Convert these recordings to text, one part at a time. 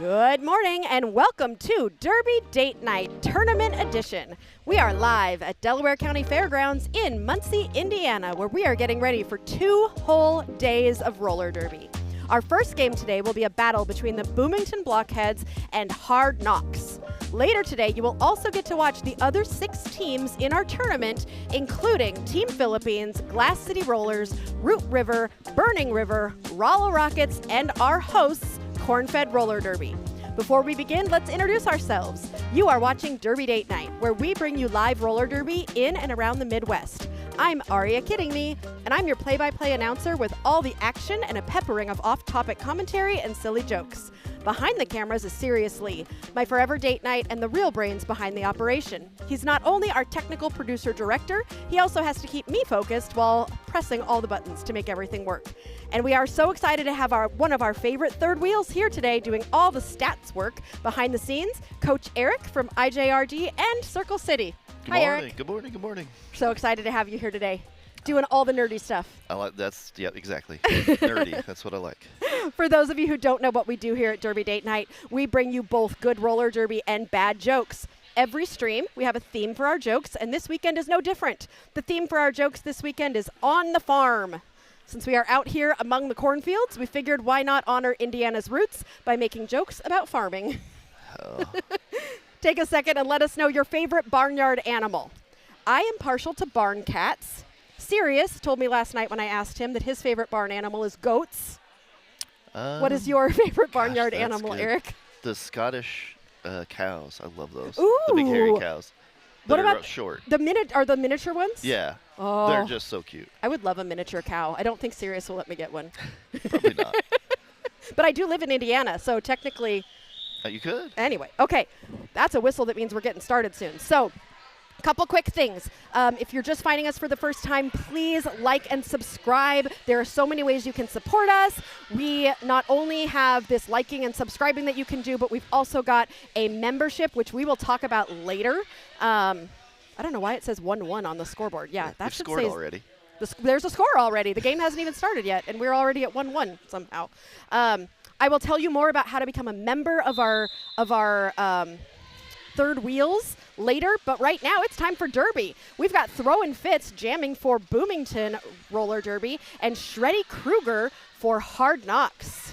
Good morning and welcome to Derby Date Night Tournament Edition. We are live at Delaware County Fairgrounds in Muncie, Indiana, where we are getting ready for 2 whole days of roller derby. Our first game today will be a battle between the Boomington Blockheads and Hard Knox. Later today, you will also get to watch the other 6 teams in our tournament, including Team Philippines, Glass City Rollers, Root River, Burning River, Rollo Rockets, and our hosts, Corn-Fed Roller Derby. Before we begin, let's introduce ourselves. You are watching Derby Date Night, where we bring you live roller derby in and around the Midwest. I'm Aria Kidding Me, and I'm your play-by-play announcer with all the action and a peppering of off-topic commentary and silly jokes. Behind the cameras is Sirius Lee, my forever date night and the real brains behind the operation. He's not only our technical producer-director, he also has to keep me focused while pressing all the buttons to make everything work. And we are so excited to have one of our favorite third wheels here today doing all the stats work behind the scenes, Coach Eric from IJRD and Circle City. Hi, Eric. Good morning. Good morning. So excited to have you here today, doing all the nerdy stuff. I like exactly. Nerdy. That's what I like. For those of you who don't know what we do here at Derby Date Night, we bring you both good roller derby and bad jokes. Every stream, we have a theme for our jokes, and this weekend is no different. The theme for our jokes this weekend is On the Farm. Since we are out here among the cornfields, we figured why not honor Indiana's roots by making jokes about farming. Oh. Take a second and let us know your favorite barnyard animal. I am partial to barn cats. Sirius told me last night when I asked him that his favorite barn animal is goats. What is your favorite barnyard animal, good. Eric? The Scottish cows. I love those. Ooh. The big hairy cows. What They're about short? the miniature ones? Yeah. Oh. They're just so cute. I would love a miniature cow. I don't think Sirius will let me get one. Probably not. But I do live in Indiana, so technically. You could. Anyway, okay. That's a whistle that means we're getting started soon. So, a couple quick things. If you're just finding us for the first time, please like and subscribe. There are so many ways you can support us. We not only have this liking and subscribing that you can do, but we've also got a membership, which we will talk about later. I don't know why it says 1-1 on the scoreboard. Yeah, that should scored say already. There's a score already. The game hasn't even started yet, and we're already at 1-1 somehow. I will tell you more about how to become a member of our third wheels later, but right now it's time for Derby. We've got Throwin' Fits jamming for Boomington Roller Derby and Shreddy Krueger for Hard Knox.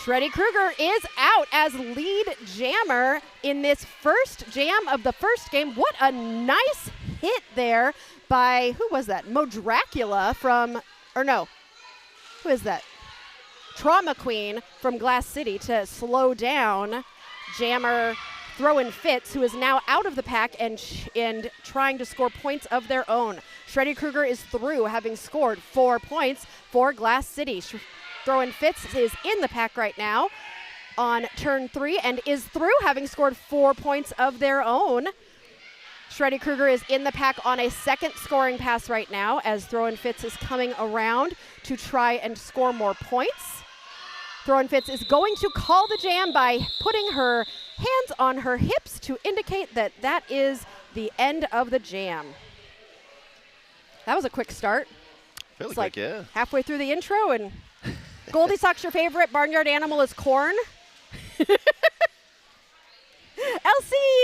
Shreddy Krueger is out as lead jammer in this first jam of the first game. What a nice hit there by, who was that? Mo Dracula from, or no, who is that? Trauma Queen from Glass City to slow down jammer Throwin' Fits, who is now out of the pack and trying to score points of their own. Shreddy Krueger is through, having scored 4 points for Glass City. Throwin' Fits is in the pack right now on turn 3 and is through, having scored 4 points of their own. Shreddy Krueger is in the pack on a second scoring pass right now as Throwin' Fits is coming around to try and score more points. Throwin' Fits is going to call the jam by putting her hands on her hips to indicate that that is the end of the jam. That was a quick start. Fairly It's quick, like yeah. halfway through the intro, and Goldie Sock's your favorite barnyard animal is corn. Elsie,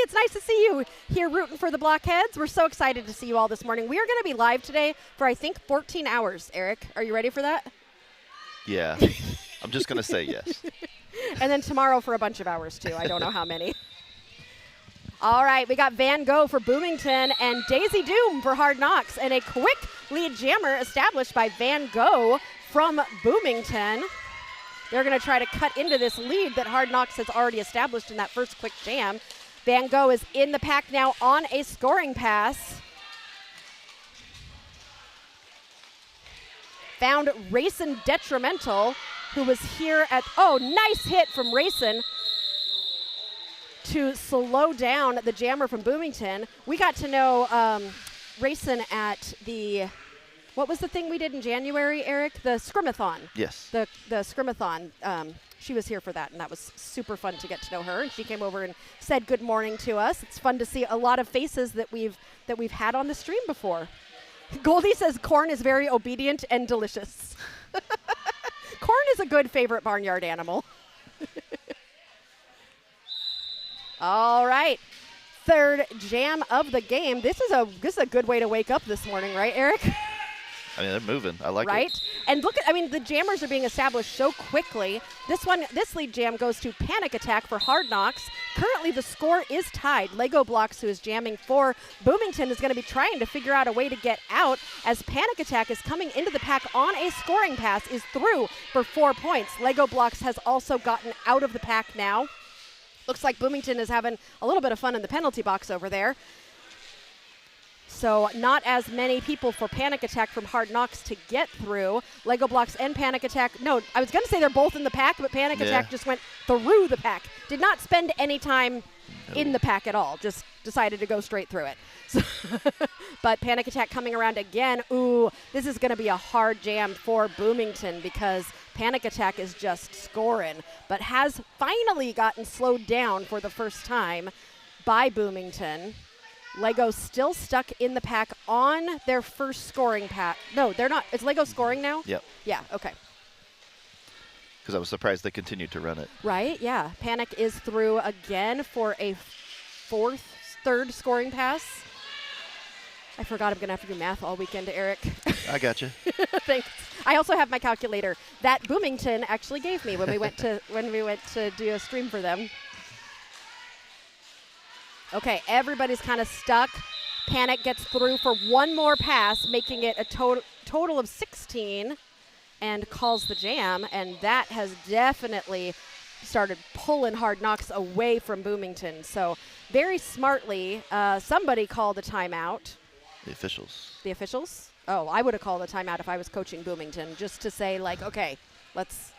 it's nice to see you here rooting for the Blockheads. We're so excited to see you all this morning. We are going to be live today for, I think, 14 hours. Eric, are you ready for that? Yeah. I'm just going to say yes. And then tomorrow for a bunch of hours, too. I don't know how many. All right, we got Van Gogh for Boomington and Daisy Doom for Hard Knox. And a quick lead jammer established by Van Gogh from Boomington. They're going to try to cut into this lead that Hard Knox has already established in that first quick jam. Van Gogh is in the pack now on a scoring pass. Found Racin Detrimental, who was here at, nice hit from Racin to slow down the jammer from Boomington. We got to know Racin at the, what was the thing we did in January, Eric? The Scrimathon. Yes. The Scrimathon. She was here for that, and that was super fun to get to know her. And she came over and said good morning to us. It's fun to see a lot of faces that we've had on the stream before. Goldie says corn is very obedient and delicious. Corn is a good favorite barnyard animal. All right. Third jam of the game. This is a good way to wake up this morning, right, Eric? I mean, they're moving. I like it. Right? And look at, the jammers are being established so quickly. This lead jam goes to Panic Attack for Hard Knocks. Currently, the score is tied. Lego Blocks, who is jamming for Boomington, is going to be trying to figure out a way to get out as Panic Attack is coming into the pack on a scoring pass, is through for 4 points. Lego Blocks has also gotten out of the pack now. Looks like Boomington is having a little bit of fun in the penalty box over there. So not as many people for Panic Attack from Hard Knocks to get through. Lego Blocks and Panic Attack. No, I was going to say they're both in the pack, but Panic Attack just went through the pack. Did not spend any time in the pack at all. Just decided to go straight through it. So but Panic Attack coming around again. Ooh, this is going to be a hard jam for Boomington because Panic Attack is just scoring, but has finally gotten slowed down for the first time by Boomington. Lego still stuck in the pack on their first scoring pack. No, they're not. Is Lego scoring now? Yep. Yeah, okay. Because I was surprised they continued to run it. Right, yeah. Panic is through again for a third scoring pass. I forgot I'm going to have to do math all weekend, Eric. I got you. Thanks. I also have my calculator that Boomington actually gave me when we went to do a stream for them. Okay, everybody's kind of stuck. Panic gets through for one more pass, making it a total of 16, and calls the jam, and that has definitely started pulling Hard Knocks away from Boomington. So very smartly, somebody called a timeout. The officials. The officials? Oh, I would have called a timeout if I was coaching Boomington, just to say, like, okay, let's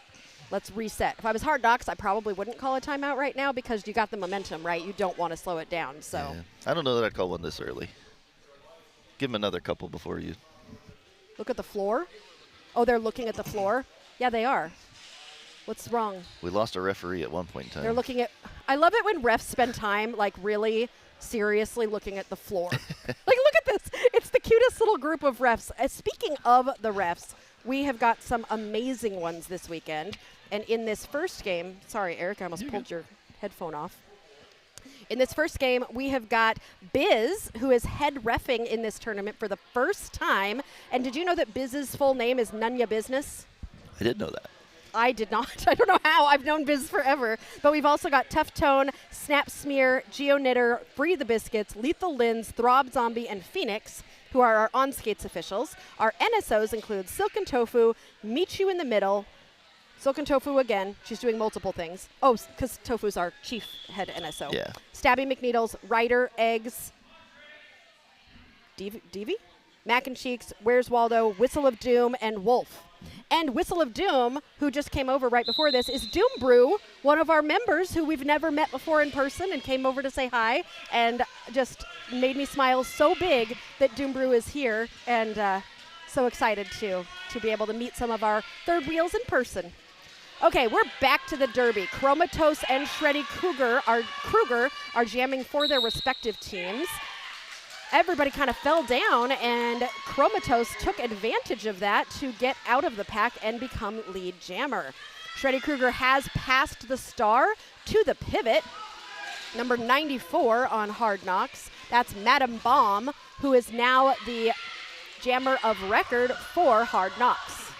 reset. If I was Hard Knocks, I probably wouldn't call a timeout right now because you got the momentum, right? You don't want to slow it down. So yeah. I don't know that I'd call one this early. Give them another couple before you. Look at the floor. Oh, they're looking at the floor? Yeah, they are. What's wrong? We lost a referee at one point in time. They're looking at – I love it when refs spend time, like, really seriously looking at the floor. Like, look at this. It's the cutest little group of refs. Speaking of the refs, we have got some amazing ones this weekend. And in this first game – sorry, Eric, I almost pulled your headphone off. In this first game, we have got Biz, who is head reffing in this tournament for the first time. And did you know that Biz's full name is None Ya Business? I did know that. I did not. I don't know how. I've known Biz forever. But we've also got Tough Tone, Snap Smear, Geo Knitter, Free the Biscuits, Lethal Lins, Throb Zombie, and Phoenix, who are our on-skates officials. Our NSOs include Silk and Tofu, Meet You in the Middle, Silk and Tofu again. She's doing multiple things. Oh, because Tofu's our chief head NSO. Yeah. Stabby McNeedles, Ryder, Eggs, Deevy? Mac and Cheeks, Where's Waldo, Whistle of Doom, and Wolf. And Whistle of Doom, who just came over right before this, is Doom Brew, one of our members who we've never met before in person and came over to say hi and just made me smile so big that Doom Brew is here and so excited to be able to meet some of our third wheels in person. Okay, we're back to the Derby. Chromatos and Shreddy Kruger are jamming for their respective teams. Everybody kind of fell down, and Chromatos took advantage of that to get out of the pack and become lead jammer. Shreddy Kruger has passed the star to the pivot, number 94 on Hard Knocks. That's Madam Bomb, who is now the jammer of record for Hard Knocks.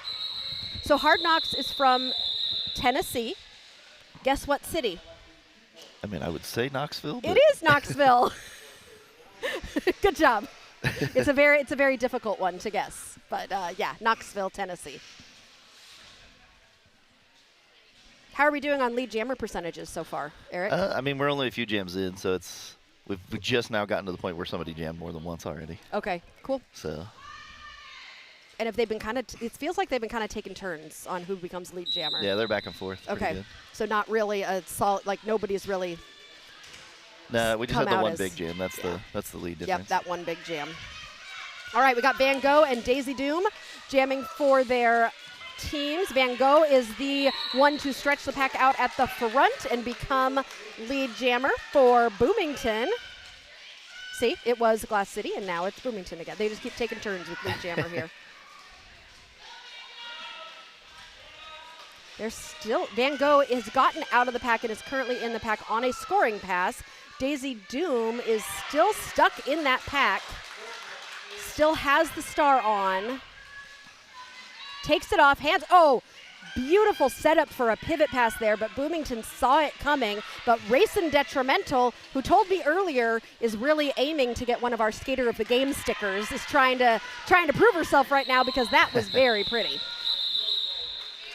So Hard Knocks is from Tennessee. Guess what city? I mean, I would say Knoxville. It is Knoxville. Good job. It's a very difficult one to guess, but yeah, Knoxville, Tennessee. How are we doing on lead jammer percentages so far, Eric? I mean, we're only a few jams in, so we've just now gotten to the point where somebody jammed more than once already. Okay, cool. So. And have they been kind of? It feels like they've been kind of taking turns on who becomes lead jammer. Yeah, they're back and forth. Okay, so not really a solid. Like nobody's really. No, we just had the one big jam. That's the lead difference. Yep, that one big jam. All right, we got Van Gogh and Daisy Doom jamming for their teams. Van Gogh is the one to stretch the pack out at the front and become lead jammer for Boomington. See, it was Glass City, and now it's Boomington again. They just keep taking turns with lead jammer here. They're still, Van Gogh has gotten out of the pack and is currently in the pack on a scoring pass. Daisy Doom is still stuck in that pack. Still has the star on. Takes it off, hands, oh, beautiful setup for a pivot pass there, but Boomington saw it coming. But Racing Detrimental, who told me earlier is really aiming to get one of our Skater of the Game stickers, is trying to prove herself right now because that was very pretty.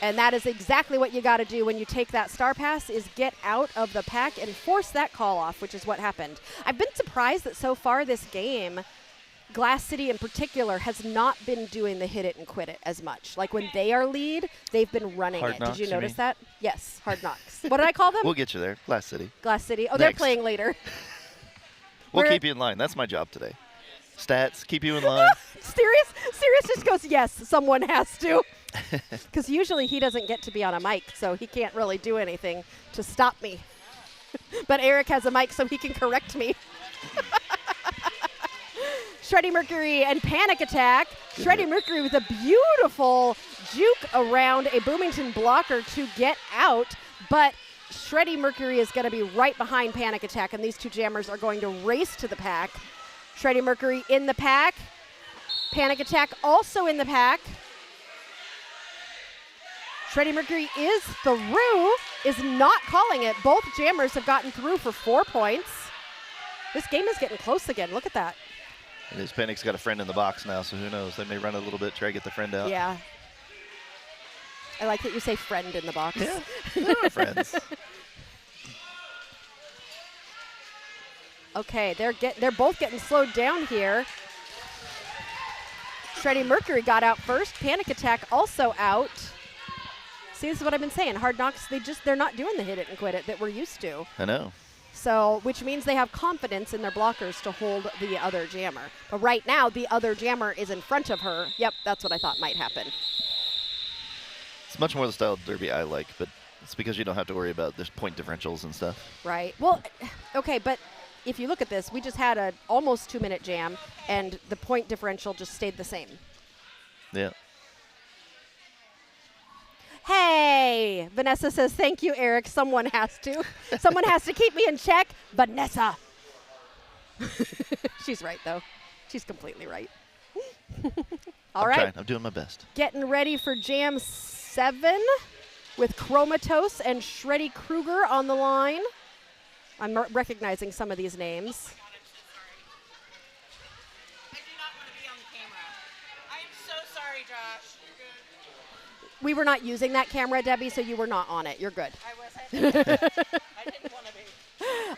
And that is exactly what you got to do when you take that star pass, is get out of the pack and force that call off, which is what happened. I've been surprised that so far this game, Glass City in particular has not been doing the hit it and quit it as much. Like when they are lead, they've been running Hard it. Knocks, Did you notice mean? that? Yes, Hard Knocks. What did I call them? We'll get you there. Glass City. Glass City. Oh, Next. they're playing later. We'll We're- keep you in line. That's my job today. Stats, keep you in line. Sirius just goes, yes, someone has to. Because usually he doesn't get to be on a mic, so he can't really do anything to stop me. But Eric has a mic, so he can correct me. Shreddy Mercury and Panic Attack. Shreddy Mercury with a beautiful juke around a Boomington blocker to get out, but Shreddy Mercury is going to be right behind Panic Attack, and these two jammers are going to race to the pack. Shreddy Mercury in the pack. Panic Attack also in the pack. Shreddy Mercury is through, is not calling it. Both jammers have gotten through for 4 points. This game is getting close again. Look at that. And his Panic's got a friend in the box now, so who knows? They may run a little bit, try to get the friend out. Yeah. I like that you say friend in the box. Yeah, they're friends. Okay, they're both getting slowed down here. Shreddy Mercury got out first. Panic Attack also out. See, this is what I've been saying. Hard Knocks, they're not doing the hit it and quit it that we're used to. I know. So, which means they have confidence in their blockers to hold the other jammer. But right now, the other jammer is in front of her. Yep, that's what I thought might happen. It's much more the style of derby I like, but it's because you don't have to worry about the point differentials and stuff. Right. Well, okay, but if you look at this, we just had an almost 2-minute jam, and the point differential just stayed the same. Yeah. Hey, Vanessa says, thank you, Eric. Someone has to. Someone has to keep me in check. Vanessa. She's right, though. She's completely right. All right. I'm doing my best. Getting ready for Jam 7 with Chromatos and Shreddy Krueger on the line. I'm recognizing some of these names. I do not want to be on the camera. I am so sorry, Josh. You're good. We were not using that camera, Debbie, so you were not on it. You're good. I wasn't. I didn't want to be.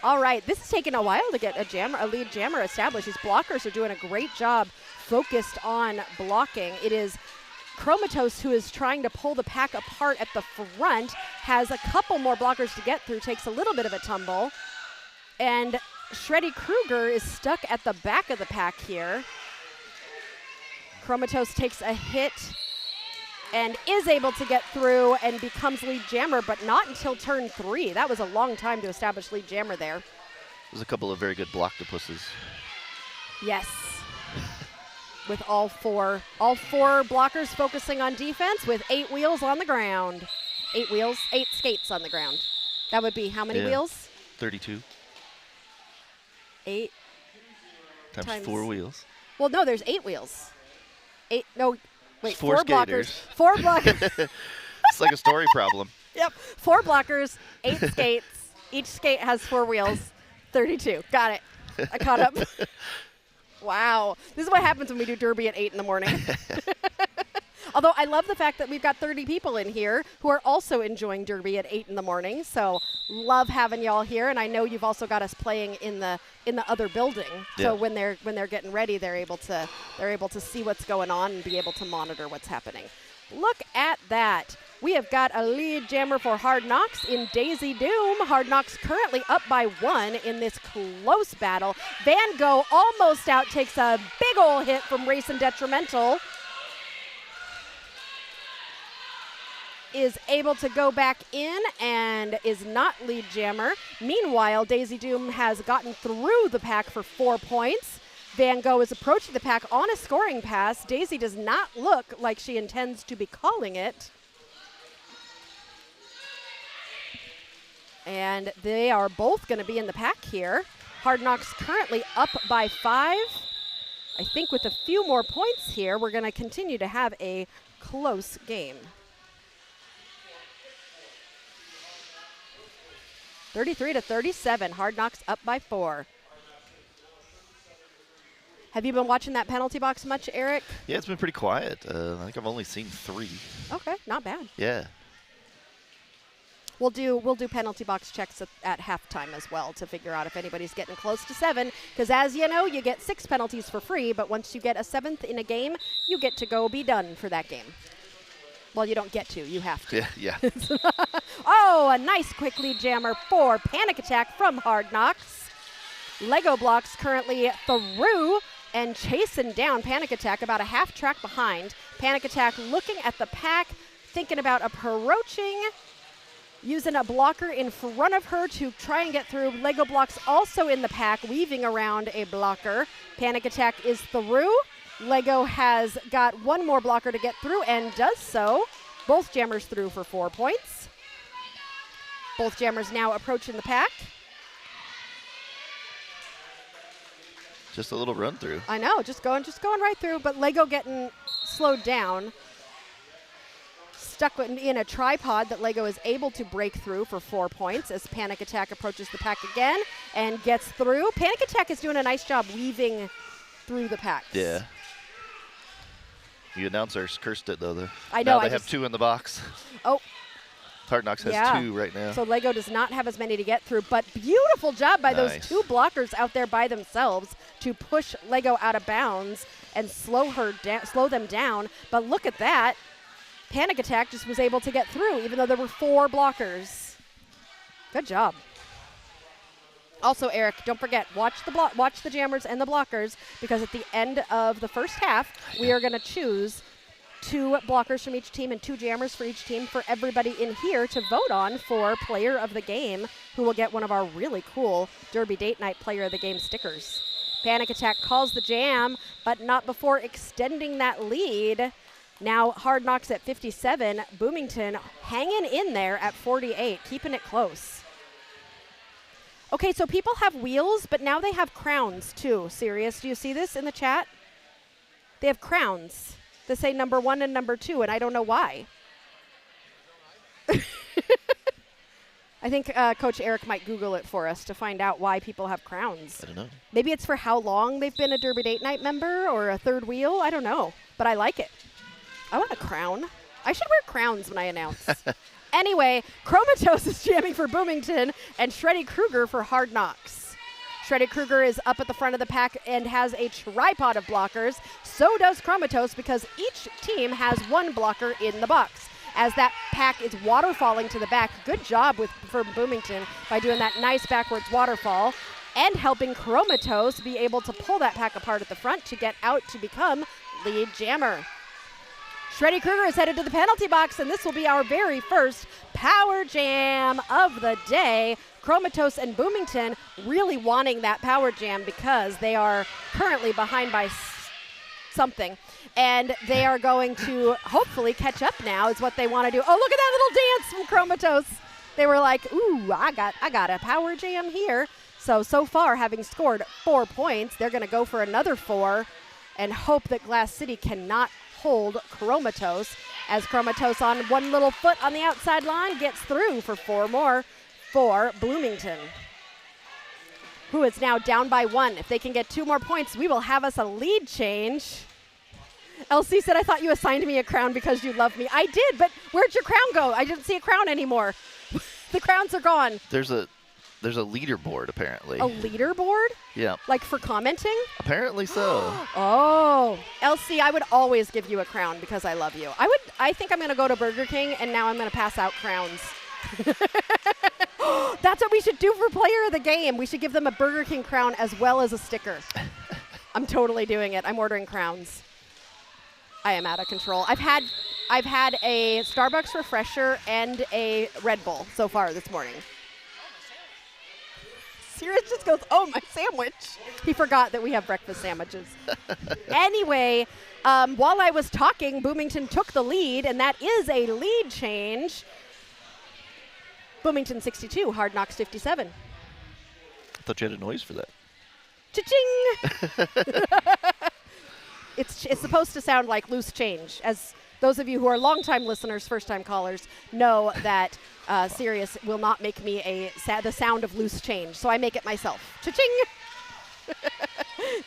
All right, this is taking a while to get a lead jammer established. These blockers are doing a great job focused on blocking. It is Chromatos who is trying to pull the pack apart at the front, has a couple more blockers to get through, takes a little bit of a tumble. And Shreddy Krueger is stuck at the back of the pack here. Chromatos takes a hit and is able to get through and becomes lead jammer, but not until turn 3. That was a long time to establish lead jammer there. There's a couple of very good block-to-pusses. Yes. With all four blockers focusing on defense with 8 wheels on the ground. 8 wheels, 8 skates on the ground. That would be how many wheels? 32. 8 times 4 wheels. Well, no, there's 8 wheels. 8, no, wait, 4 blockers. skaters. 4 blockers. It's like a story problem. Yep, 4 blockers, 8 skates. Each skate has 4 wheels. 32. Got it. I caught up. Wow. This is what happens when we do derby at 8 in the morning. Although I love the fact that we've got 30 people in here who are also enjoying derby at 8 in the morning. So love having y'all here, and I know you've also got us playing in the other building. Yeah. So when they're getting ready, they're able to see what's going on and be able to monitor what's happening. Look at that. We have got a lead jammer for Hard Knocks in Daisy Doom. Hard Knocks currently up by 1 in this close battle. Van Gogh almost out, takes a big ol' hit from Racing Detrimental. Is able to go back in and is not lead jammer. Meanwhile, Daisy Doom has gotten through the pack for 4 points. Van Gogh is approaching the pack on a scoring pass. Daisy does not look like she intends to be calling it. And they are both going to be in the pack here. Hard Knocks currently up by 5. I think with a few more points here, we're going to continue to have a close game. 33-37, Hard Knocks up by 4. Have you been watching that penalty box much, Eric? Yeah, it's been pretty quiet. I think I've only seen 3. Okay, not bad. Yeah. We'll do penalty box checks at halftime as well to figure out if anybody's getting close to 7. Because as you know, you get 6 penalties for free, but once you get a 7th in a game, you get to go be done for that game. Well, you don't get to. You have to. Yeah. Oh, a nice quick lead jammer for Panic Attack from Hard Knocks. Lego blocks currently through and chasing down Panic Attack about a half track behind. Panic Attack looking at the pack, thinking about approaching, using a blocker in front of her to try and get through. Lego blocks also in the pack, weaving around a blocker. Panic Attack is through. Lego has got one more blocker to get through and does so. Both jammers through for 4 points. Both jammers now approaching the pack. Just a little run through. I know, just going right through, but Lego getting slowed down. Stuck in a tripod that Lego is able to break through for 4 points as Panic Attack approaches the pack again and gets through. Panic Attack is doing a nice job weaving through the packs. Yeah. The announcers cursed it, though. I know. Now they have 2 in the box. Oh. Hard Knocks has 2 right now. So Lego does not have as many to get through, but beautiful job by those 2 blockers out there by themselves to push Lego out of bounds and slow them down. But look at that. Panic Attack just was able to get through, even though there were 4 blockers. Good job. Also, Eric, don't forget, watch the jammers and the blockers, because at the end of the first half, we are going to choose 2 blockers from each team and 2 jammers for each team for everybody in here to vote on for Player of the Game, who will get one of our really cool Derby Date Night Player of the Game stickers. Panic Attack calls the jam, but not before extending that lead. Now Hard Knocks at 57, Boomington hanging in there at 48, keeping it close. Okay, so people have wheels, but now they have crowns too. Serious, do you see this in the chat? They have crowns that say number 1 and number 2, and I don't know why. I think Coach Eric might Google it for us to find out why people have crowns. I don't know. Maybe it's for how long they've been a Derby Date Night member or a 3rd wheel. I don't know, but I like it. I want a crown. I should wear crowns when I announce. Anyway, Chromatos is jamming for Boomington and Shreddy Krueger for Hard Knocks. Shreddy Krueger is up at the front of the pack and has a tripod of blockers. So does Chromatos, because each team has 1 blocker in the box. As that pack is waterfalling to the back, good job for Boomington by doing that nice backwards waterfall and helping Chromatos be able to pull that pack apart at the front to get out to become lead jammer. Shreddy Krueger is headed to the penalty box, and this will be our very first power jam of the day. Chromatos and Boomington really wanting that power jam because they are currently behind by something. And they are going to hopefully catch up now is what they want to do. Oh, look at that little dance from Chromatos. They were like, ooh, I got a power jam here. So far, having scored 4 points, they're going to go for another 4 and hope that Glass City cannot hold Chromatos, as Chromatos on 1 little foot on the outside line gets through for 4 more for Bloomington, who is now down by 1. If they can get 2 more points, we will have us a lead change. LC said, I thought you assigned me a crown because you love me. I did, but where'd your crown go? I didn't see a crown anymore. The crowns are gone. There's a leaderboard, apparently. A leaderboard? Yeah. Like for commenting? Apparently so. Oh. LC, I would always give you a crown because I love you. I think I'm going to go to Burger King, and now I'm going to pass out crowns. That's what we should do for Player of the Game. We should give them a Burger King crown as well as a sticker. I'm totally doing it. I'm ordering crowns. I am out of control. I've had a Starbucks refresher and a Red Bull so far this morning. Sirius just goes, oh, my sandwich. He forgot that we have breakfast sandwiches. Anyway, while I was talking, Boomington took the lead, and that is a lead change. Boomington 62, Hard Knocks 57. I thought you had a noise for that. Cha-ching! It's supposed to sound like loose change. As those of you who are longtime listeners, first-time callers, know that Sirius will not make me the sound of loose change, so I make it myself. Cha-ching!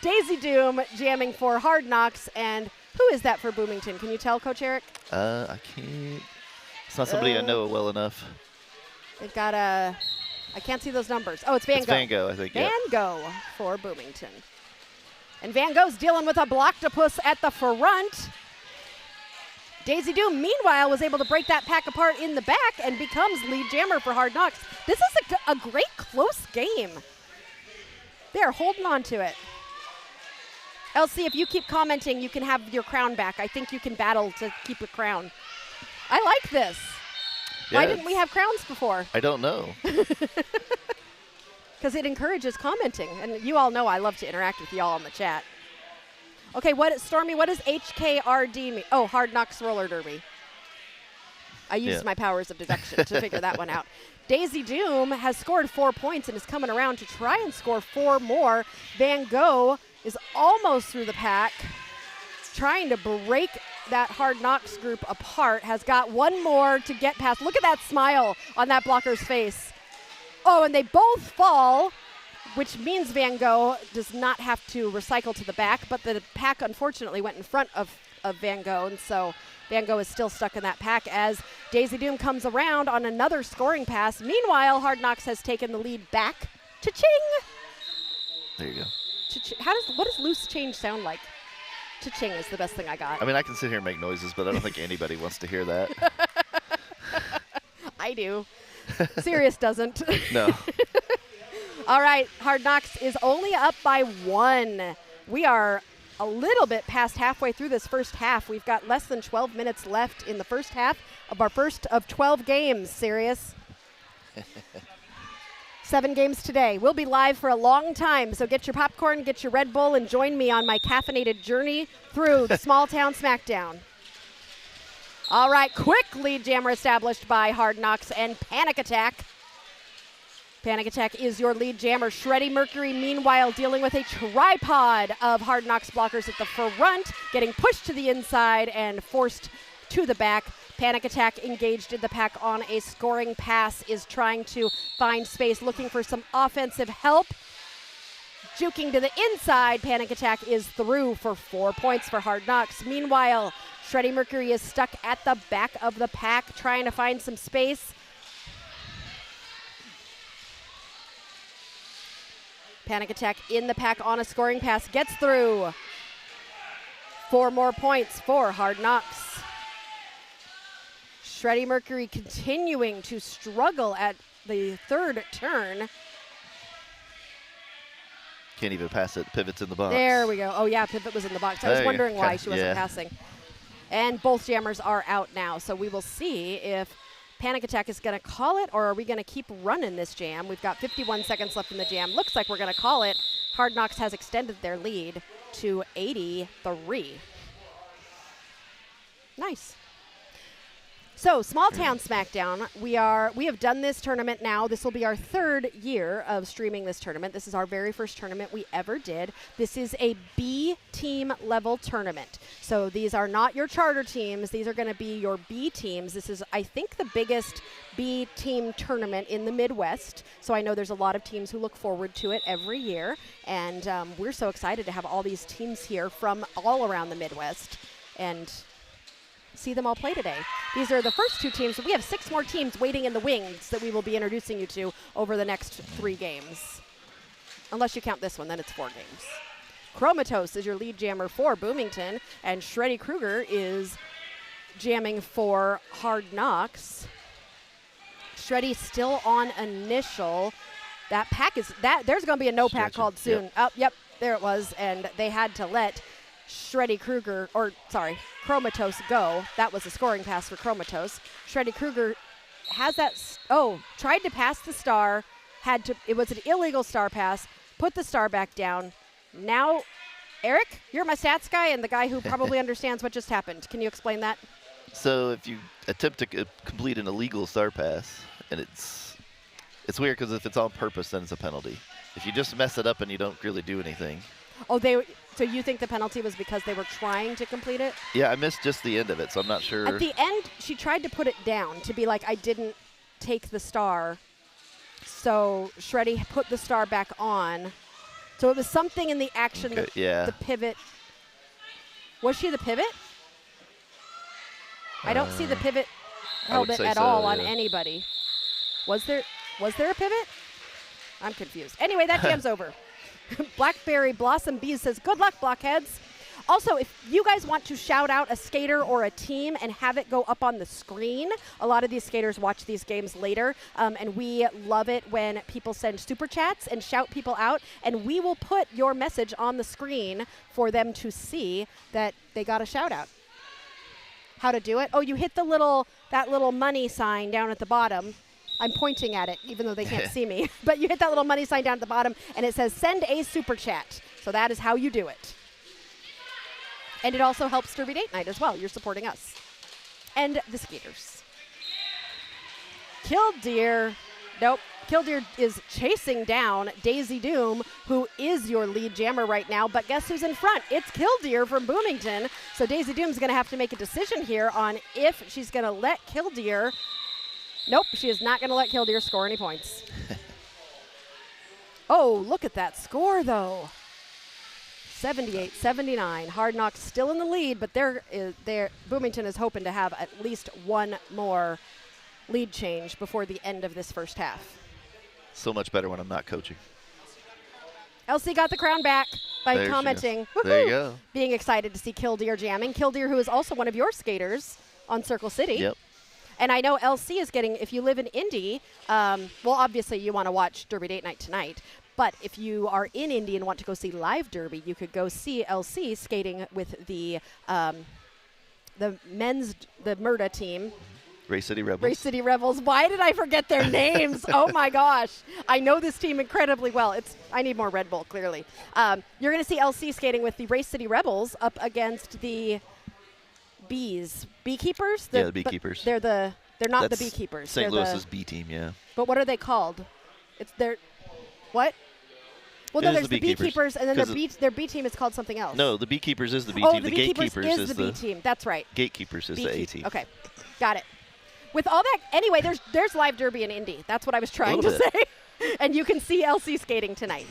Daisy Doom jamming for Hard Knocks, and who is that for Boomington? Can you tell, Coach Eric? I can't. It's not somebody I know well enough. They've got I can't see those numbers. Oh, it's Van Gogh. It's Van Gogh, I think. Van Gogh for Boomington. And Van Gogh's dealing with a Blocktopus at the front. Daisy Doom, meanwhile, was able to break that pack apart in the back and becomes lead jammer for Hard Knocks. This is a great close game. They're holding on to it. Elsie, if you keep commenting, you can have your crown back. I think you can battle to keep a crown. I like this. Yeah, Why didn't we have crowns before? I don't know. Because it encourages commenting. And you all know I love to interact with y'all in the chat. Okay, Stormy, what does HKRD mean? Oh, Hard Knocks Roller Derby. I used my powers of deduction to figure that one out. Daisy Doom has scored 4 points and is coming around to try and score 4 more. Van Gogh is almost through the pack, trying to break that Hard Knocks group apart. Has got one more to get past. Look at that smile on that blocker's face. Oh, and they both fall, which means Van Gogh does not have to recycle to the back, but the pack unfortunately went in front of Van Gogh, and so Van Gogh is still stuck in that pack as Daisy Doom comes around on another scoring pass. Meanwhile, Hard Knocks has taken the lead back. Cha-ching! There you go. What does loose change sound like? Cha-ching is the best thing I got. I mean, I can sit here and make noises, but I don't think anybody wants to hear that. I do. Sirius doesn't. No. All right, Hard Knocks is only up by 1. We are a little bit past halfway through this first half. We've got less than 12 minutes left in the first half of our first of 12 games, Sirius. 7 games today. We'll be live for a long time, so get your popcorn, get your Red Bull, and join me on my caffeinated journey through the Smalltown Smackdown. All right, quick lead jammer established by Hard Knocks and Panic Attack. Panic Attack is your lead jammer. Shreddy Mercury, meanwhile, dealing with a tripod of Hard Knocks blockers at the front, getting pushed to the inside and forced to the back. Panic Attack engaged in the pack on a scoring pass, is trying to find space, looking for some offensive help. Juking to the inside, Panic Attack is through for 4 points for Hard Knocks. Meanwhile, Shreddy Mercury is stuck at the back of the pack, trying to find some space. Panic Attack in the pack on a scoring pass, gets through. 4 more points for Hard Knocks. Shreddy Mercury continuing to struggle at the third turn. Can't even pass it. Pivot's in the box. There we go. Oh, yeah, Pivot was in the box. I was wondering why she wasn't passing. And both jammers are out now, so we will see if Panic Attack is going to call it, or are we going to keep running this jam? We've got 51 seconds left in the jam. Looks like we're going to call it. Hard Knocks has extended their lead to 83. Nice. So, Smalltown Smackdown, we have done this tournament now. This will be our 3rd year of streaming this tournament. This is our very first tournament we ever did. This is a B team level tournament. So these are not your charter teams. These are going to be your B teams. This is, I think, the biggest B team tournament in the Midwest. So I know there's a lot of teams who look forward to it every year. And we're so excited to have all these teams here from all around the Midwest and see them all play today. These are the first 2 teams. We have 6 more teams waiting in the wings that we will be introducing you to over the next 3 games. Unless you count this one, then it's 4 games. Chromatos is your lead jammer for Boomington, and Shreddy Krueger is jamming for Hard Knocks. Shreddy still on initial. That pack is, there's going to be a no pack called soon. Yep. Oh, yep, there it was, and they had to let Shreddy Krueger, Chromatos go. That was a scoring pass for Chromatos. Shreddy Krueger has that, tried to pass the star, it was an illegal star pass, put the star back down. Now, Eric, you're my stats guy and the guy who probably understands what just happened. Can you explain that? So if you attempt to complete an illegal star pass and it's It's weird because if it's on purpose, then it's a penalty. If you just mess it up and you don't really do anything. Oh, so you think the penalty was because they were trying to complete it? Yeah, I missed just the end of it, so I'm not sure. At the end, she tried to put it down to be like, I didn't take the star. So Shreddy put the star back on. So it was something in the action, the pivot. Was she the pivot? I don't see the pivot held it at all on anybody. Was there a pivot? I'm confused. Anyway, that jam's over. Blackberry Blossom Bees says, good luck, Blockheads. Also, if you guys want to shout out a skater or a team and have it go up on the screen, a lot of these skaters watch these games later, and we love it when people send super chats and shout people out, and we will put your message on the screen for them to see that they got a shout out. How to do it? Oh, you hit that little money sign down at the bottom. I'm pointing at it, even though they can't see me. But you hit that little money sign down at the bottom, and it says, send a super chat. So that is how you do it. And it also helps Derby Date Night as well. You're supporting us. And the skaters. Killdeer. Nope. Killdeer is chasing down Daisy Doom, who is your lead jammer right now. But guess who's in front? It's Killdeer from Boomington. So Daisy Doom's going to have to make a decision here on if she's going to let Killdeer. Nope, she is not going to let Killdeer score any points. Oh, look at that score, though. 78-79. Hard Knox still in the lead, but Boomington is hoping to have at least one more lead change before the end of this first half. So much better when I'm not coaching. Elsie got the crown back by commenting. There you go. Being excited to see Killdeer jamming. Killdeer, who is also one of your skaters on Circle City. Yep. And I know LC is getting, if you live in Indy, well, obviously you want to watch Derby Date Night tonight. But if you are in Indy and want to go see live Derby, you could go see LC skating with the Murda team. Race City Rebels. Race City Rebels. Why did I forget their names? Oh, my gosh. I know this team incredibly well. I need more Red Bull, clearly. You're going to see LC skating with the Race City Rebels up against the Beekeepers? The Beekeepers. They're not the Beekeepers. St. Louis's B team, yeah. But what are they called? What? Well, no, there's the Beekeepers, and then their B team is called something else. No, the Beekeepers is the B team. The Gatekeepers is the B team. That's right. Gatekeepers is the A team. Okay, got it. With all that, anyway, there's live Derby in Indy. That's what I was trying to say. And you can see LC skating tonight.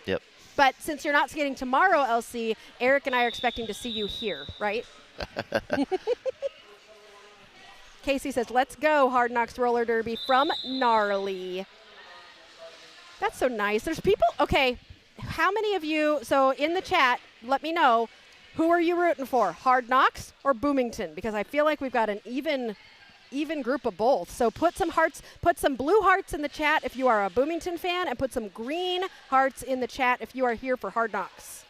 Yep. But since you're not skating tomorrow, LC, Eric and I are expecting to see you here, right? Casey says, let's go, Hard Knocks Roller Derby from Gnarly. That's so nice. There's people, okay, how many of you, so in the chat, let me know, who are you rooting for, Hard Knocks or Boomington? Because I feel like we've got an even group of both. So put some blue hearts in the chat if you are a Boomington fan, and put some green hearts in the chat if you are here for Hard Knocks.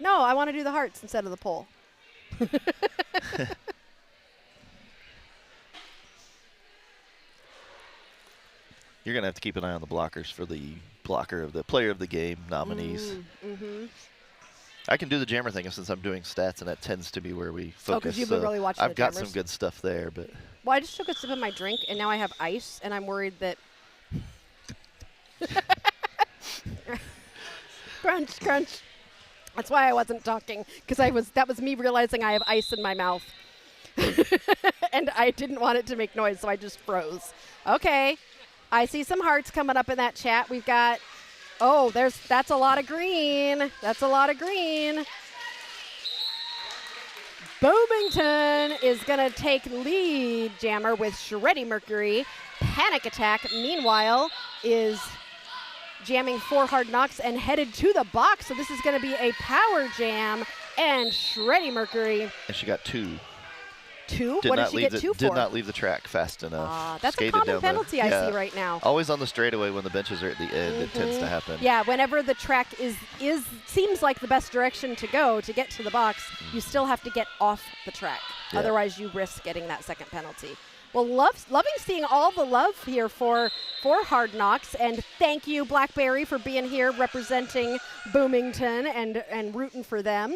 No, I want to do the hearts instead of the poll. You're going to have to keep an eye on the blockers for the blocker of the player of the game nominees. I can do the jammer thing since I'm doing stats, and that tends to be where we focus. Oh, because you've been really watching I've got some good stuff there. But well, I just took a sip of my drink, and now I have ice, and I'm worried that crunch, crunch. That's why I wasn't talking, because that was me realizing I have ice in my mouth. And I didn't want it to make noise, so I just froze. Okay. I see some hearts coming up in that chat. We've got, that's a lot of green. That's a lot of green. Boomington is going to take lead jammer with Shreddy Mercury. Panic Attack, meanwhile, is jamming for Hard Knocks and headed to the box. So this is going to be a power jam, and Shreddy Mercury. And she got two. Two? What did she get two for? Did not leave the track fast enough. That's a common penalty I see right now. Always on the straightaway when the benches are at the end, it tends to happen. Yeah, whenever the track seems like the best direction to go to get to the box, you still have to get off the track. Yeah. Otherwise, you risk getting that second penalty. Well, loving seeing all the love here for Hard Knocks, and thank you, Blackberry, for being here representing Boomington and rooting for them.